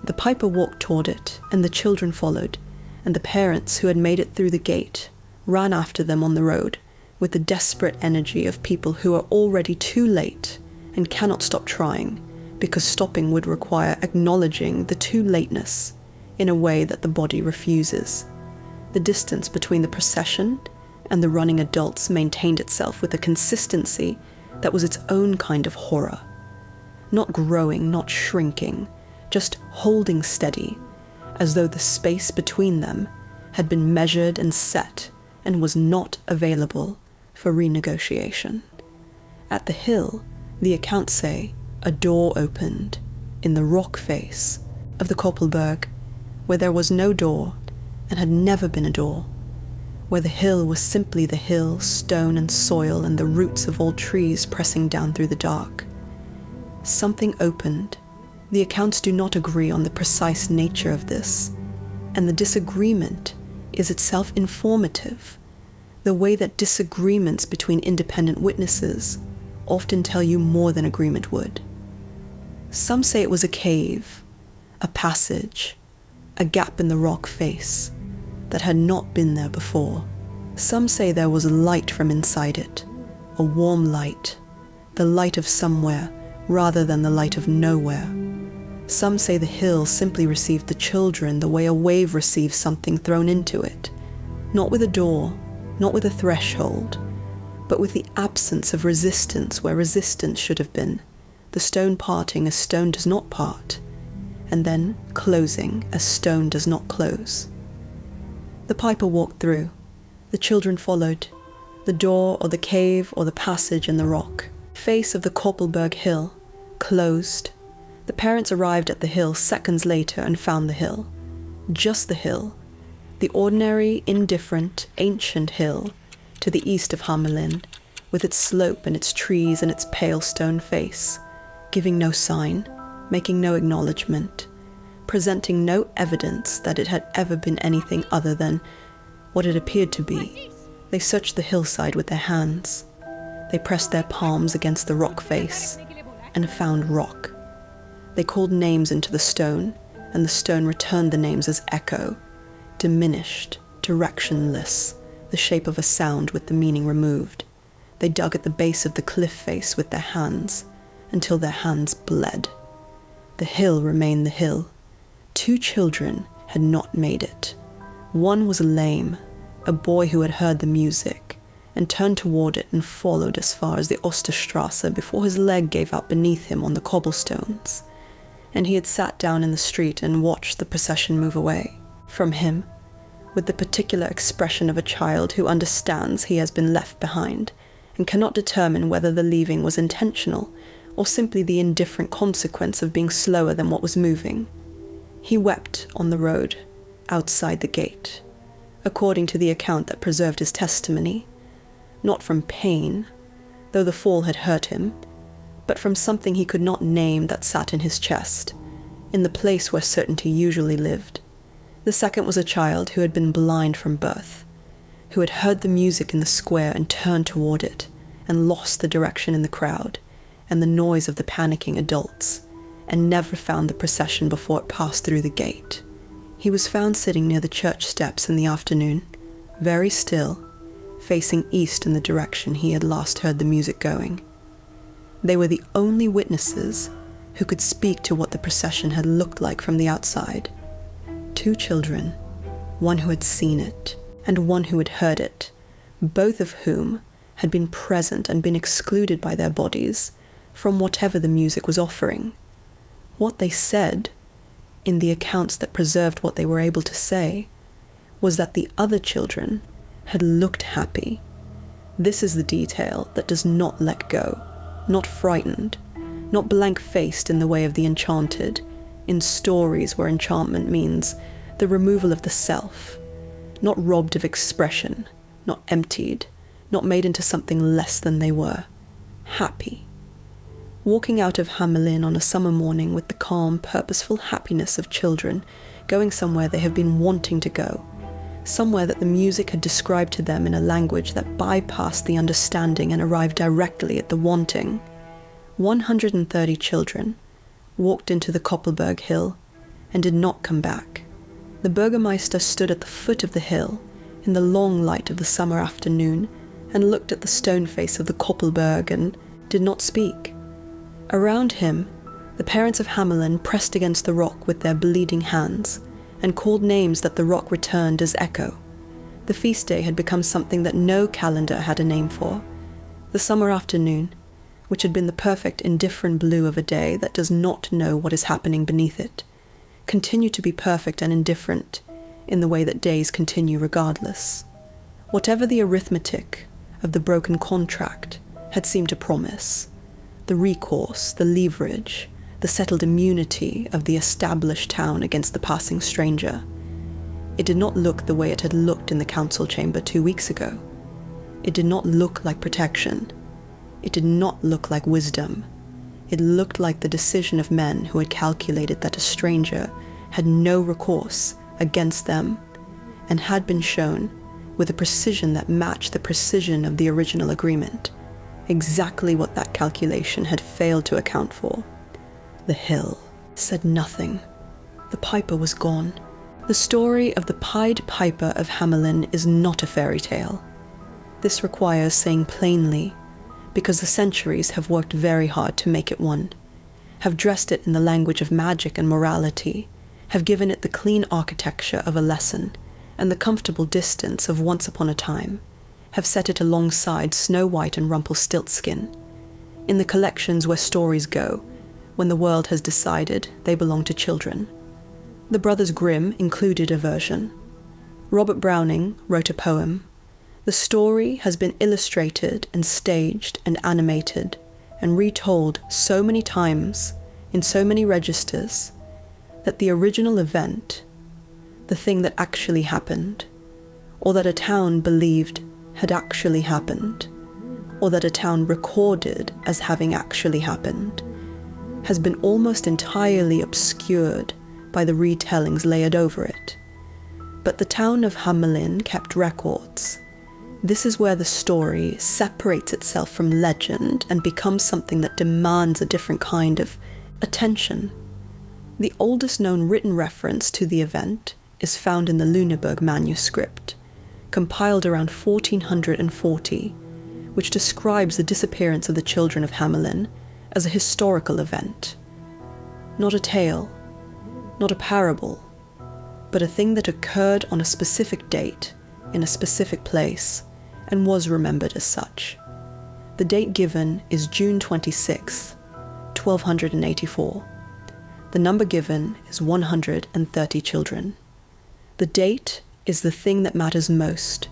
The piper walked toward it, and the children followed, and the parents who had made it through the gate ran after them on the road with the desperate energy of people who are already too late and cannot stop trying, because stopping would require acknowledging the too lateness in a way that the body refuses. The distance between the procession and the running adults maintained itself with a consistency that was its own kind of horror. Not growing, not shrinking, just holding steady, as though the space between them had been measured and set and was not available for renegotiation. At the hill, the accounts say, a door opened in the rock face of the Koppelberg, where there was no door and had never been a door, where the hill was simply the hill, stone and soil, and the roots of old trees pressing down through the dark. Something opened. The accounts do not agree on the precise nature of this, and the disagreement is itself informative, the way that disagreements between independent witnesses often tell you more than agreement would. Some say it was a cave, a passage, a gap in the rock face that had not been there before. Some say there was light from inside it, a warm light, the light of somewhere rather than the light of nowhere. Some say the hill simply received the children the way a wave receives something thrown into it, not with a door, not with a threshold, but with the absence of resistance where resistance should have been, the stone parting as stone does not part, and then closing as stone does not close. The piper walked through. The children followed. The door or the cave or the passage in the rock, face of the Koppelberg hill, closed. The parents arrived at the hill seconds later and found the hill. Just the hill. The ordinary, indifferent, ancient hill to the east of Hamelin, with its slope and its trees and its pale stone face, giving no sign, making no acknowledgement, presenting no evidence that it had ever been anything other than what it appeared to be. They searched the hillside with their hands. They pressed their palms against the rock face and found rock. They called names into the stone, and the stone returned the names as echo, diminished, directionless, the shape of a sound with the meaning removed. They dug at the base of the cliff face with their hands, until their hands bled. The hill remained the hill. 2 children had not made it. One was lame, a boy who had heard the music, and turned toward it and followed as far as the Osterstrasse before his leg gave out beneath him on the cobblestones, and he had sat down in the street and watched the procession move away from him, with the particular expression of a child who understands he has been left behind and cannot determine whether the leaving was intentional or simply the indifferent consequence of being slower than what was moving. He wept on the road, outside the gate, according to the account that preserved his testimony, not from pain, though the fall had hurt him, but from something he could not name that sat in his chest, in the place where certainty usually lived. The second was a child who had been blind from birth, who had heard the music in the square and turned toward it, and lost the direction in the crowd, and the noise of the panicking adults, and never found the procession before it passed through the gate. He was found sitting near the church steps in the afternoon, very still, facing east in the direction he had last heard the music going. They were the only witnesses who could speak to what the procession had looked like from the outside. 2 children, one who had seen it, and one who had heard it, both of whom had been present and been excluded by their bodies from whatever the music was offering. What they said, in the accounts that preserved what they were able to say, was that the other children had looked happy. This is the detail that does not let go, not frightened, not blank-faced in the way of the enchanted, in stories where enchantment means the removal of the self, not robbed of expression, not emptied, not made into something less than they were. Happy. Walking out of Hamelin on a summer morning with the calm, purposeful happiness of children, going somewhere they have been wanting to go, somewhere that the music had described to them in a language that bypassed the understanding and arrived directly at the wanting. 130 children walked into the Koppelberg hill and did not come back. The Burgermeister stood at the foot of the hill in the long light of the summer afternoon and looked at the stone face of the Koppelberg and did not speak. Around him, the parents of Hamelin pressed against the rock with their bleeding hands and called names that the rock returned as echo. The feast day had become something that no calendar had a name for. The summer afternoon, which had been the perfect indifferent blue of a day that does not know what is happening beneath it, continued to be perfect and indifferent in the way that days continue regardless. Whatever the arithmetic of the broken contract, had seemed to promise, the recourse, the leverage, the settled immunity of the established town against the passing stranger. It did not look the way it had looked in the council chamber 2 weeks ago. It did not look like protection. It did not look like wisdom. It looked like the decision of men who had calculated that a stranger had no recourse against them and had been shown, with a precision that matched the precision of the original agreement, exactly what that calculation had failed to account for. The hill said nothing. The piper was gone. The story of the Pied Piper of Hamelin is not a fairy tale. This requires saying plainly, because the centuries have worked very hard to make it one, have dressed it in the language of magic and morality, have given it the clean architecture of a lesson and the comfortable distance of once upon a time, have set it alongside Snow White and Rumpelstiltskin, in the collections where stories go when the world has decided they belong to children. The Brothers Grimm included a version. Robert Browning wrote a poem. The story has been illustrated and staged and animated and retold so many times in so many registers that the original event, the thing that actually happened, or that a town believed had actually happened, or that a town recorded as having actually happened, has been almost entirely obscured by the retellings layered over it. But the town of Hamelin kept records. This is where the story separates itself from legend and becomes something that demands a different kind of attention. The oldest known written reference to the event is found in the Lüneburg manuscript, compiled around 1440, which describes the disappearance of the children of Hamelin as a historical event. Not a tale, not a parable, but a thing that occurred on a specific date, in a specific place, and was remembered as such. The date given is June 26, 1284. The number given is 130 children. The date is the thing that matters most,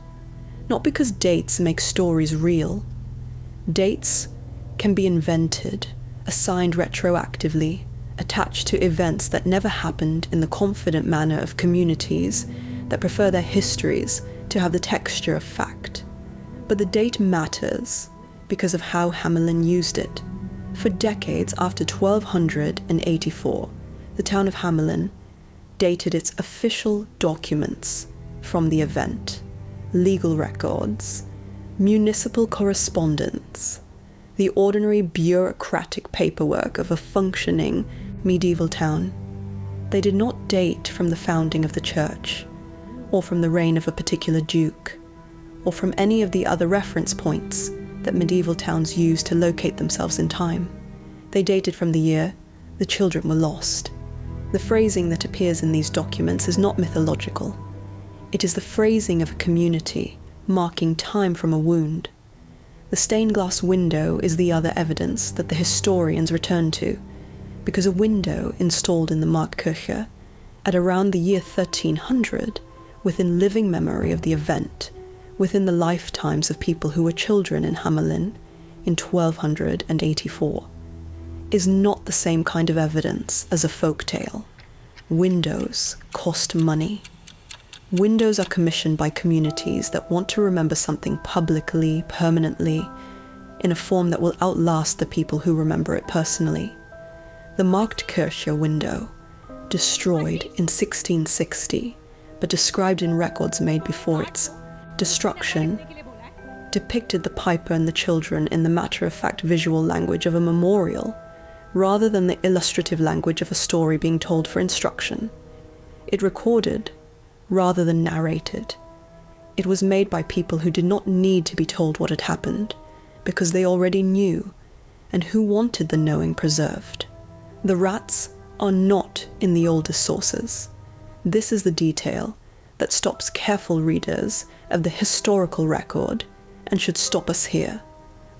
not because dates make stories real. Dates can be invented, assigned retroactively, attached to events that never happened in the confident manner of communities that prefer their histories to have the texture of fact. But the date matters because of how Hamelin used it. For decades after 1284, the town of Hamelin dated its official documents from the event, legal records, municipal correspondence, the ordinary bureaucratic paperwork of a functioning medieval town. They did not date from the founding of the church, or from the reign of a particular duke, or from any of the other reference points that medieval towns used to locate themselves in time. They dated from the year the children were lost. The phrasing that appears in these documents is not mythological. It is the phrasing of a community marking time from a wound. The stained glass window is the other evidence that the historians return to, because a window installed in the Marktkirche at around the year 1300, within living memory of the event, within the lifetimes of people who were children in Hamelin in 1284, is not the same kind of evidence as a folk tale. Windows cost money. Windows are commissioned by communities that want to remember something publicly, permanently, in a form that will outlast the people who remember it personally. The Marktkirche window, destroyed in 1660, but described in records made before its destruction, depicted the piper and the children in the matter-of-fact visual language of a memorial, rather than the illustrative language of a story being told for instruction. It recorded, rather than narrated. It was made by people who did not need to be told what had happened, because they already knew, and who wanted the knowing preserved. The rats are not in the oldest sources. This is the detail that stops careful readers of the historical record and should stop us here.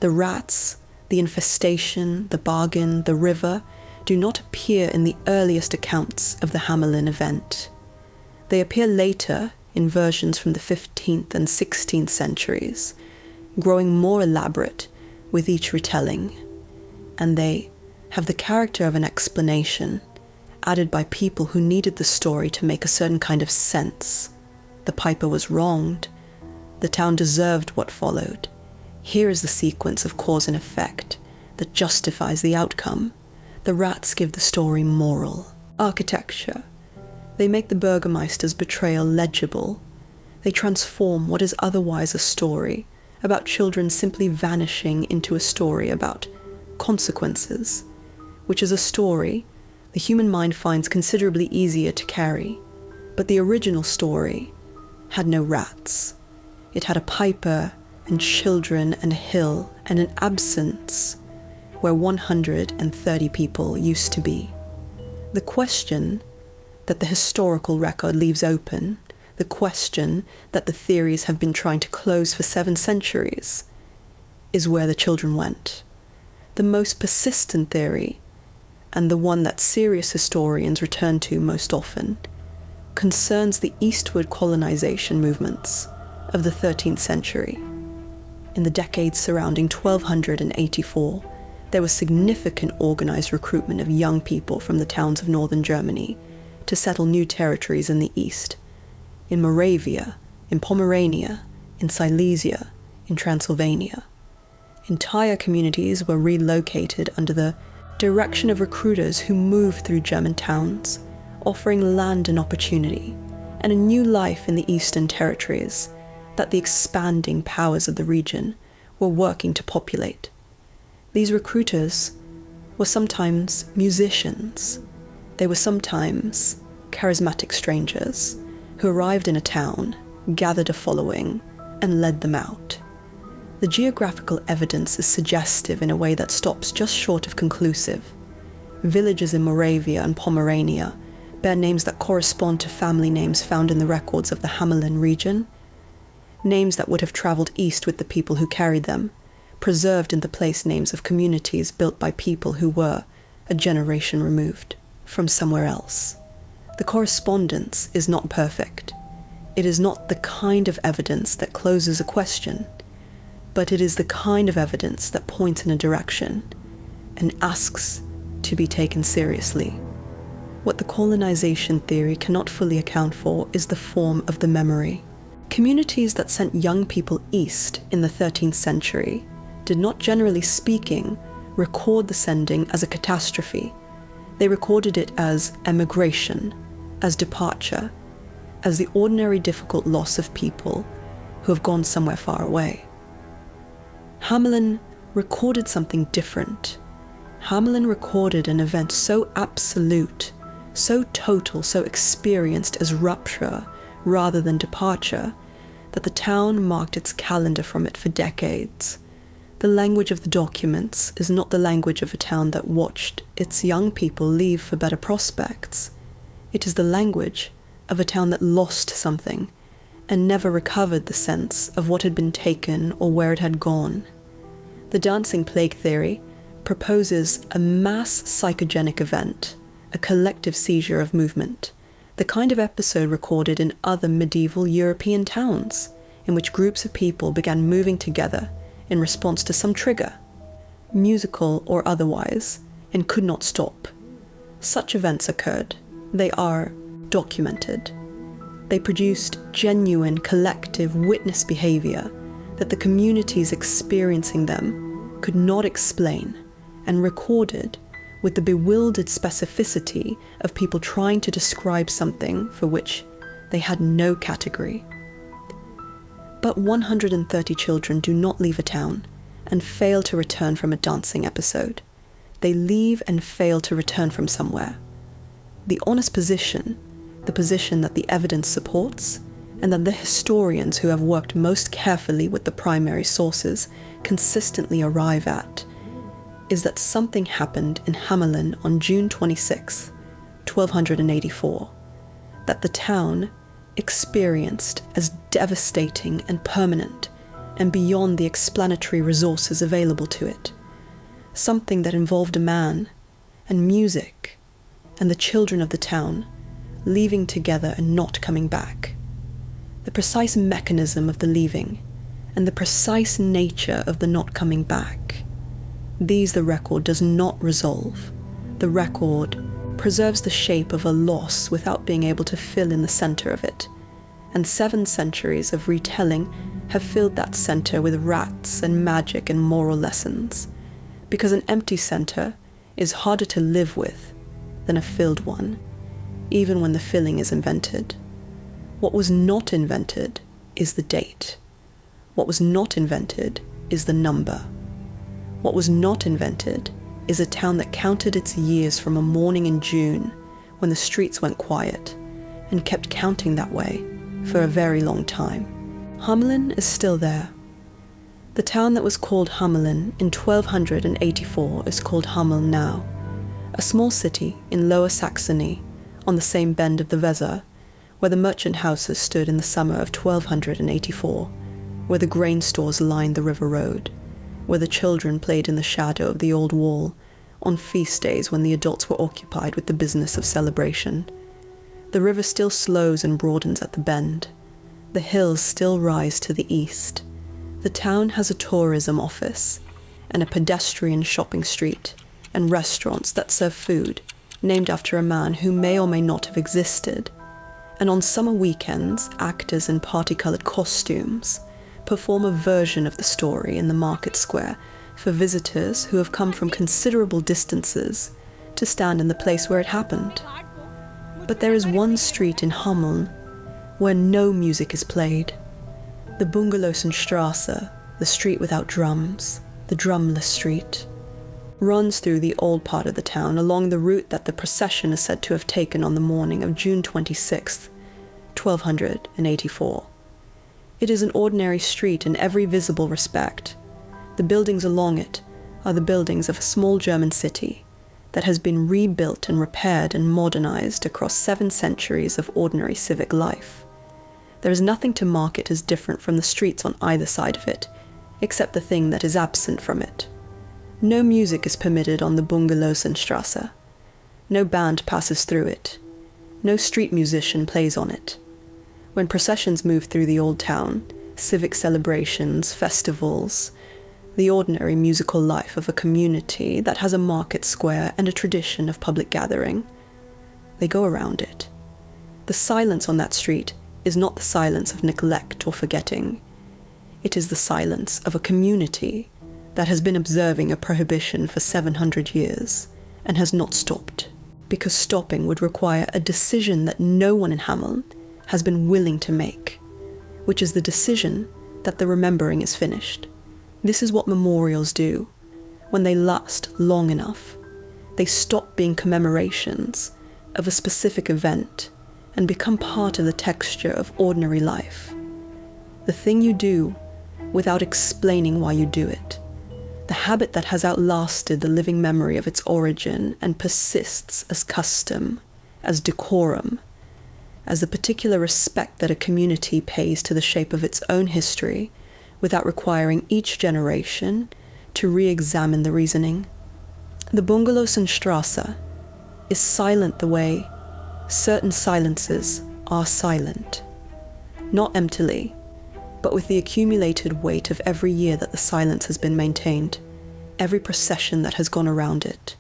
The rats, the infestation, the bargain, the river, do not appear in the earliest accounts of the Hamelin event. They appear later in versions from the 15th and 16th centuries, growing more elaborate with each retelling, and they have the character of an explanation added by people who needed the story to make a certain kind of sense. The piper was wronged. The town deserved what followed. Here is the sequence of cause and effect that justifies the outcome. The rats give the story moral. Architecture. They make the Burgermeister's betrayal legible. They transform what is otherwise a story about children simply vanishing into a story about consequences, which is a story the human mind finds considerably easier to carry. But the original story had no rats. It had a piper and children and a hill and an absence where 130 people used to be. The question that the historical record leaves open, the question that the theories have been trying to close for 7 centuries, is where the children went. The most persistent theory, and the one that serious historians return to most often, concerns the eastward colonization movements of the 13th century. In the decades surrounding 1284, there was significant organized recruitment of young people from the towns of northern Germany to settle new territories in the east, in Moravia, in Pomerania, in Silesia, in Transylvania. Entire communities were relocated under the direction of recruiters who moved through German towns, offering land and opportunity, and a new life in the eastern territories that the expanding powers of the region were working to populate. These recruiters were sometimes musicians. They were sometimes charismatic strangers who arrived in a town, gathered a following, and led them out. The geographical evidence is suggestive in a way that stops just short of conclusive. Villages in Moravia and Pomerania bear names that correspond to family names found in the records of the Hamelin region, names that would have travelled east with the people who carried them, preserved in the place names of communities built by people who were a generation removed from somewhere else. The correspondence is not perfect. It is not the kind of evidence that closes a question, but it is the kind of evidence that points in a direction and asks to be taken seriously. What the colonization theory cannot fully account for is the form of the memory. Communities that sent young people east in the 13th century did not, generally speaking, record the sending as a catastrophe. They recorded it as emigration, as departure, as the ordinary difficult loss of people who have gone somewhere far away. Hamelin recorded something different. Hamelin recorded an event so absolute, so total, so experienced as rupture rather than departure, that the town marked its calendar from it for decades. The language of the documents is not the language of a town that watched its young people leave for better prospects. It is the language of a town that lost something and never recovered the sense of what had been taken or where it had gone. The dancing plague theory proposes a mass psychogenic event, a collective seizure of movement, the kind of episode recorded in other medieval European towns, in which groups of people began moving together in response to some trigger, musical or otherwise, and could not stop. Such events occurred. They are documented. They produced genuine collective witness behavior that the communities experiencing them could not explain, and recorded with the bewildered specificity of people trying to describe something for which they had no category. But 130 children do not leave a town and fail to return from a dancing episode. They leave and fail to return from somewhere. The honest position, the position that the evidence supports, and that the historians who have worked most carefully with the primary sources consistently arrive at, is that something happened in Hamelin on June 26, 1284, that the town experienced as devastating and permanent and beyond the explanatory resources available to it, something that involved a man and music and the children of the town leaving together and not coming back. The precise mechanism of the leaving and the precise nature of the not coming back These the record does not resolve. The record preserves the shape of a loss without being able to fill in the center of it, and 7 centuries of retelling have filled that center with rats and magic and moral lessons, because an empty center is harder to live with than a filled one, even when the filling is invented. What was not invented is the date. What was not invented is the number. What was not invented is a town that counted its years from a morning in June when the streets went quiet, and kept counting that way for a very long time. Hamelin is still there. The town that was called Hamelin in 1284 is called Hamel now, a small city in Lower Saxony on the same bend of the Weser, where the merchant houses stood in the summer of 1284, where the grain stores lined the river road, where the children played in the shadow of the old wall on feast days when the adults were occupied with the business of celebration. The river still slows and broadens at the bend. The hills still rise to the east. The town has a tourism office and a pedestrian shopping street and restaurants that serve food named after a man who may or may not have existed. And on summer weekends, actors in party-colored costumes perform a version of the story in the market square for visitors who have come from considerable distances to stand in the place where it happened. But there is one street in Hameln where no music is played. The Bungelosenstraße, the street without drums, the drumless street, runs through the old part of the town along the route that the procession is said to have taken on the morning of June 26th, 1284. It is an ordinary street in every visible respect. The buildings along it are the buildings of a small German city that has been rebuilt and repaired and modernized across 7 centuries of ordinary civic life. There is nothing to mark it as different from the streets on either side of it, except the thing that is absent from it. No music is permitted on the Bungelosenstraße. No band passes through it. No street musician plays on it. When processions move through the old town, civic celebrations, festivals, the ordinary musical life of a community that has a market square and a tradition of public gathering, they go around it. The silence on that street is not the silence of neglect or forgetting. It is the silence of a community that has been observing a prohibition for 700 years and has not stopped, because stopping would require a decision that no one in Hameln has been willing to make, which is the decision that the remembering is finished. This is what memorials do. When they last long enough, they stop being commemorations of a specific event and become part of the texture of ordinary life. The thing you do without explaining why you do it. The habit that has outlasted the living memory of its origin and persists as custom, as decorum, as the particular respect that a community pays to the shape of its own history without requiring each generation to re-examine the reasoning. The Bungelosenstraße is silent the way certain silences are silent, not emptily, but with the accumulated weight of every year that the silence has been maintained, every procession that has gone around it,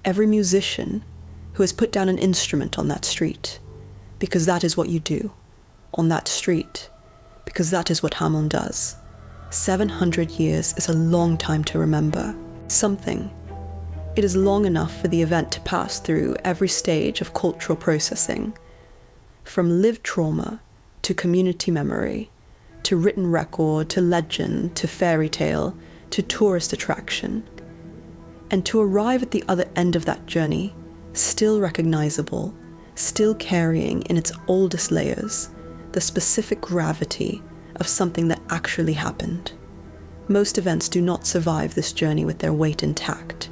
every musician who has put down an instrument on that street, because that is what you do, on that street, because that is what Hameln does. 700 years is a long time to remember something. It is long enough for the event to pass through every stage of cultural processing, from lived trauma to community memory, to written record, to legend, to fairy tale, to tourist attraction, and to arrive at the other end of that journey, still recognizable, still carrying in its oldest layers the specific gravity of something that actually happened. Most events do not survive this journey with their weight intact.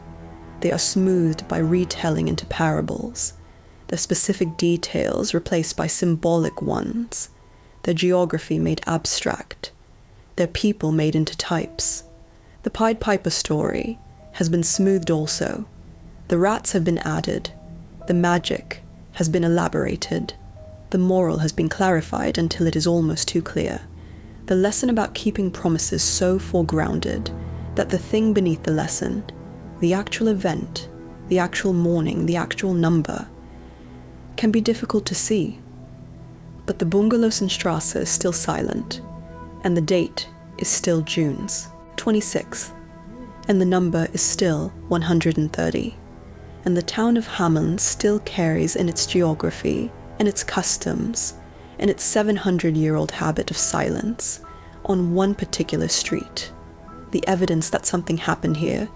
They are smoothed by retelling into parables, their specific details replaced by symbolic ones, their geography made abstract, their people made into types. The Pied Piper story has been smoothed also. The rats have been added. The magic has been elaborated. The moral has been clarified until it is almost too clear. The lesson about keeping promises so foregrounded that the thing beneath the lesson the actual event, the actual morning, the actual number, can be difficult to see. But the Bungalowsenstrasse is still silent, and the date is still June's 26th, and the number is still 130, and the town of Hameln still carries in its geography and its customs and its 700-year-old habit of silence on one particular street, the evidence that something happened here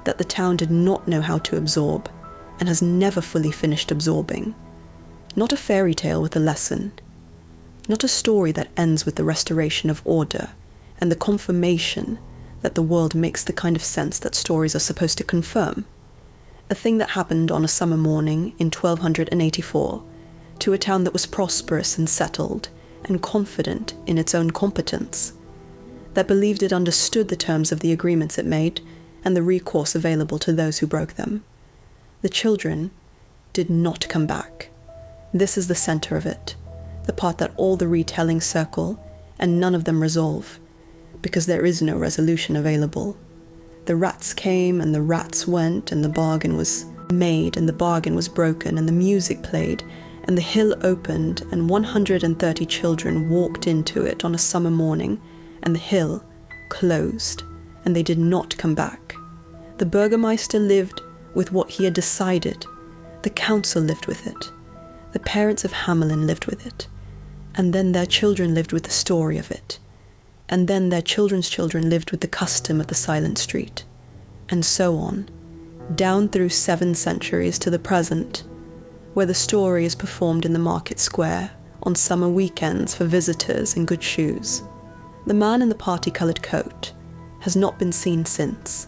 that the town did not know how to absorb and has never fully finished absorbing. Not a fairy tale with a lesson, not a story that ends with the restoration of order and the confirmation that the world makes the kind of sense that stories are supposed to confirm. A thing that happened on a summer morning in 1284 to a town that was prosperous and settled and confident in its own competence, that believed it understood the terms of the agreements it made and the recourse available to those who broke them. The children did not come back. This is the center of it, the part that all the retellings circle and none of them resolve, because there is no resolution available. The rats came and the rats went, and the bargain was made and the bargain was broken, and the music played and the hill opened, and 130 children walked into it on a summer morning, and the hill closed, and they did not come back. The Burgermeister lived with what he had decided. The council lived with it. The parents of Hamelin lived with it. And then their children lived with the story of it. And then their children's children lived with the custom of the silent street. And so on, down through 7 centuries to the present, where the story is performed in the market square on summer weekends for visitors in good shoes. The man in the party-coloured coat has not been seen since.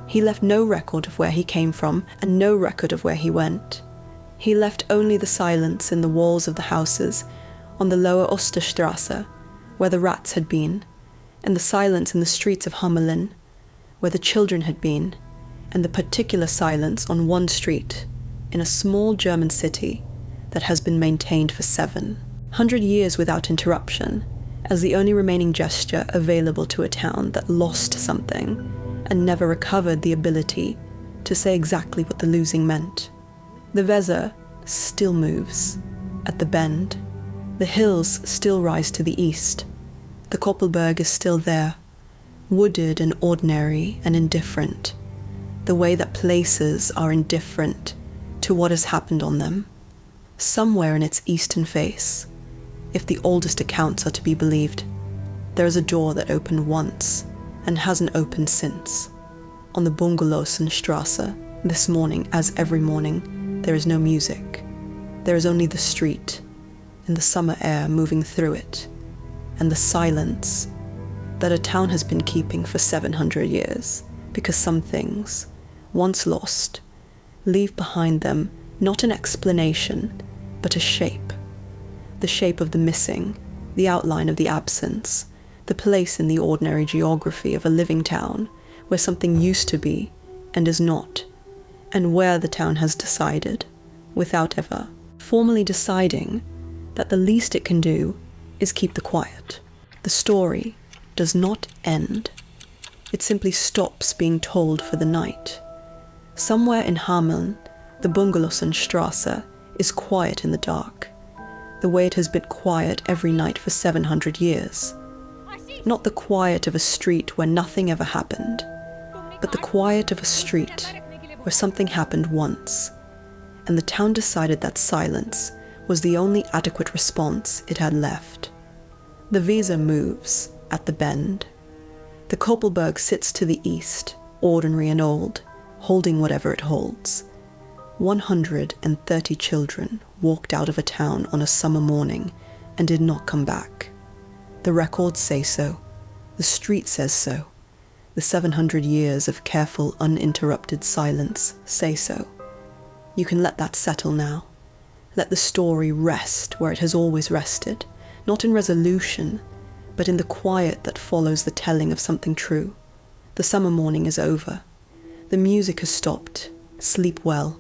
He left no record of where he came from and no record of where he went. He left only the silence in the walls of the houses on the lower Osterstrasse, where the rats had been, and the silence in the streets of Hamelin, where the children had been, and the particular silence on one street in a small German city that has been maintained for 700 years without interruption, as the only remaining gesture available to a town that lost something and never recovered the ability to say exactly what the losing meant. The Weser still moves at the bend. The hills still rise to the east. The Koppelberg is still there, wooded and ordinary and indifferent, the way that places are indifferent to what has happened on them. Somewhere in its eastern face, if the oldest accounts are to be believed, there is a door that opened once and hasn't opened since. On the Bungalowsenstrasse, this morning, as every morning, there is no music. There is only the street, and the summer air moving through it, and the silence that a town has been keeping for 700 years, because some things, once lost, leave behind them not an explanation, but a shape. The shape of the missing, the outline of the absence, the place in the ordinary geography of a living town where something used to be and is not, and where the town has decided, without ever formally deciding, that the least it can do is keep the quiet. The story does not end. It simply stops being told for the night. Somewhere in Hameln, the Bungalowsenstrasse is quiet in the dark, the way it has been quiet every night for 700 years. Not the quiet of a street where nothing ever happened, but the quiet of a street where something happened once, and the town decided that silence was the only adequate response it had left. The Weser moves at the bend. The Koppelberg sits to the east, ordinary and old, holding whatever it holds. 130 children walked out of a town on a summer morning and did not come back. The records say so. The street says so. The 700 years of careful, uninterrupted silence say so. You can let that settle now. Let the story rest where it has always rested, not in resolution, but in the quiet that follows the telling of something true. The summer morning is over. The music has stopped. Sleep well.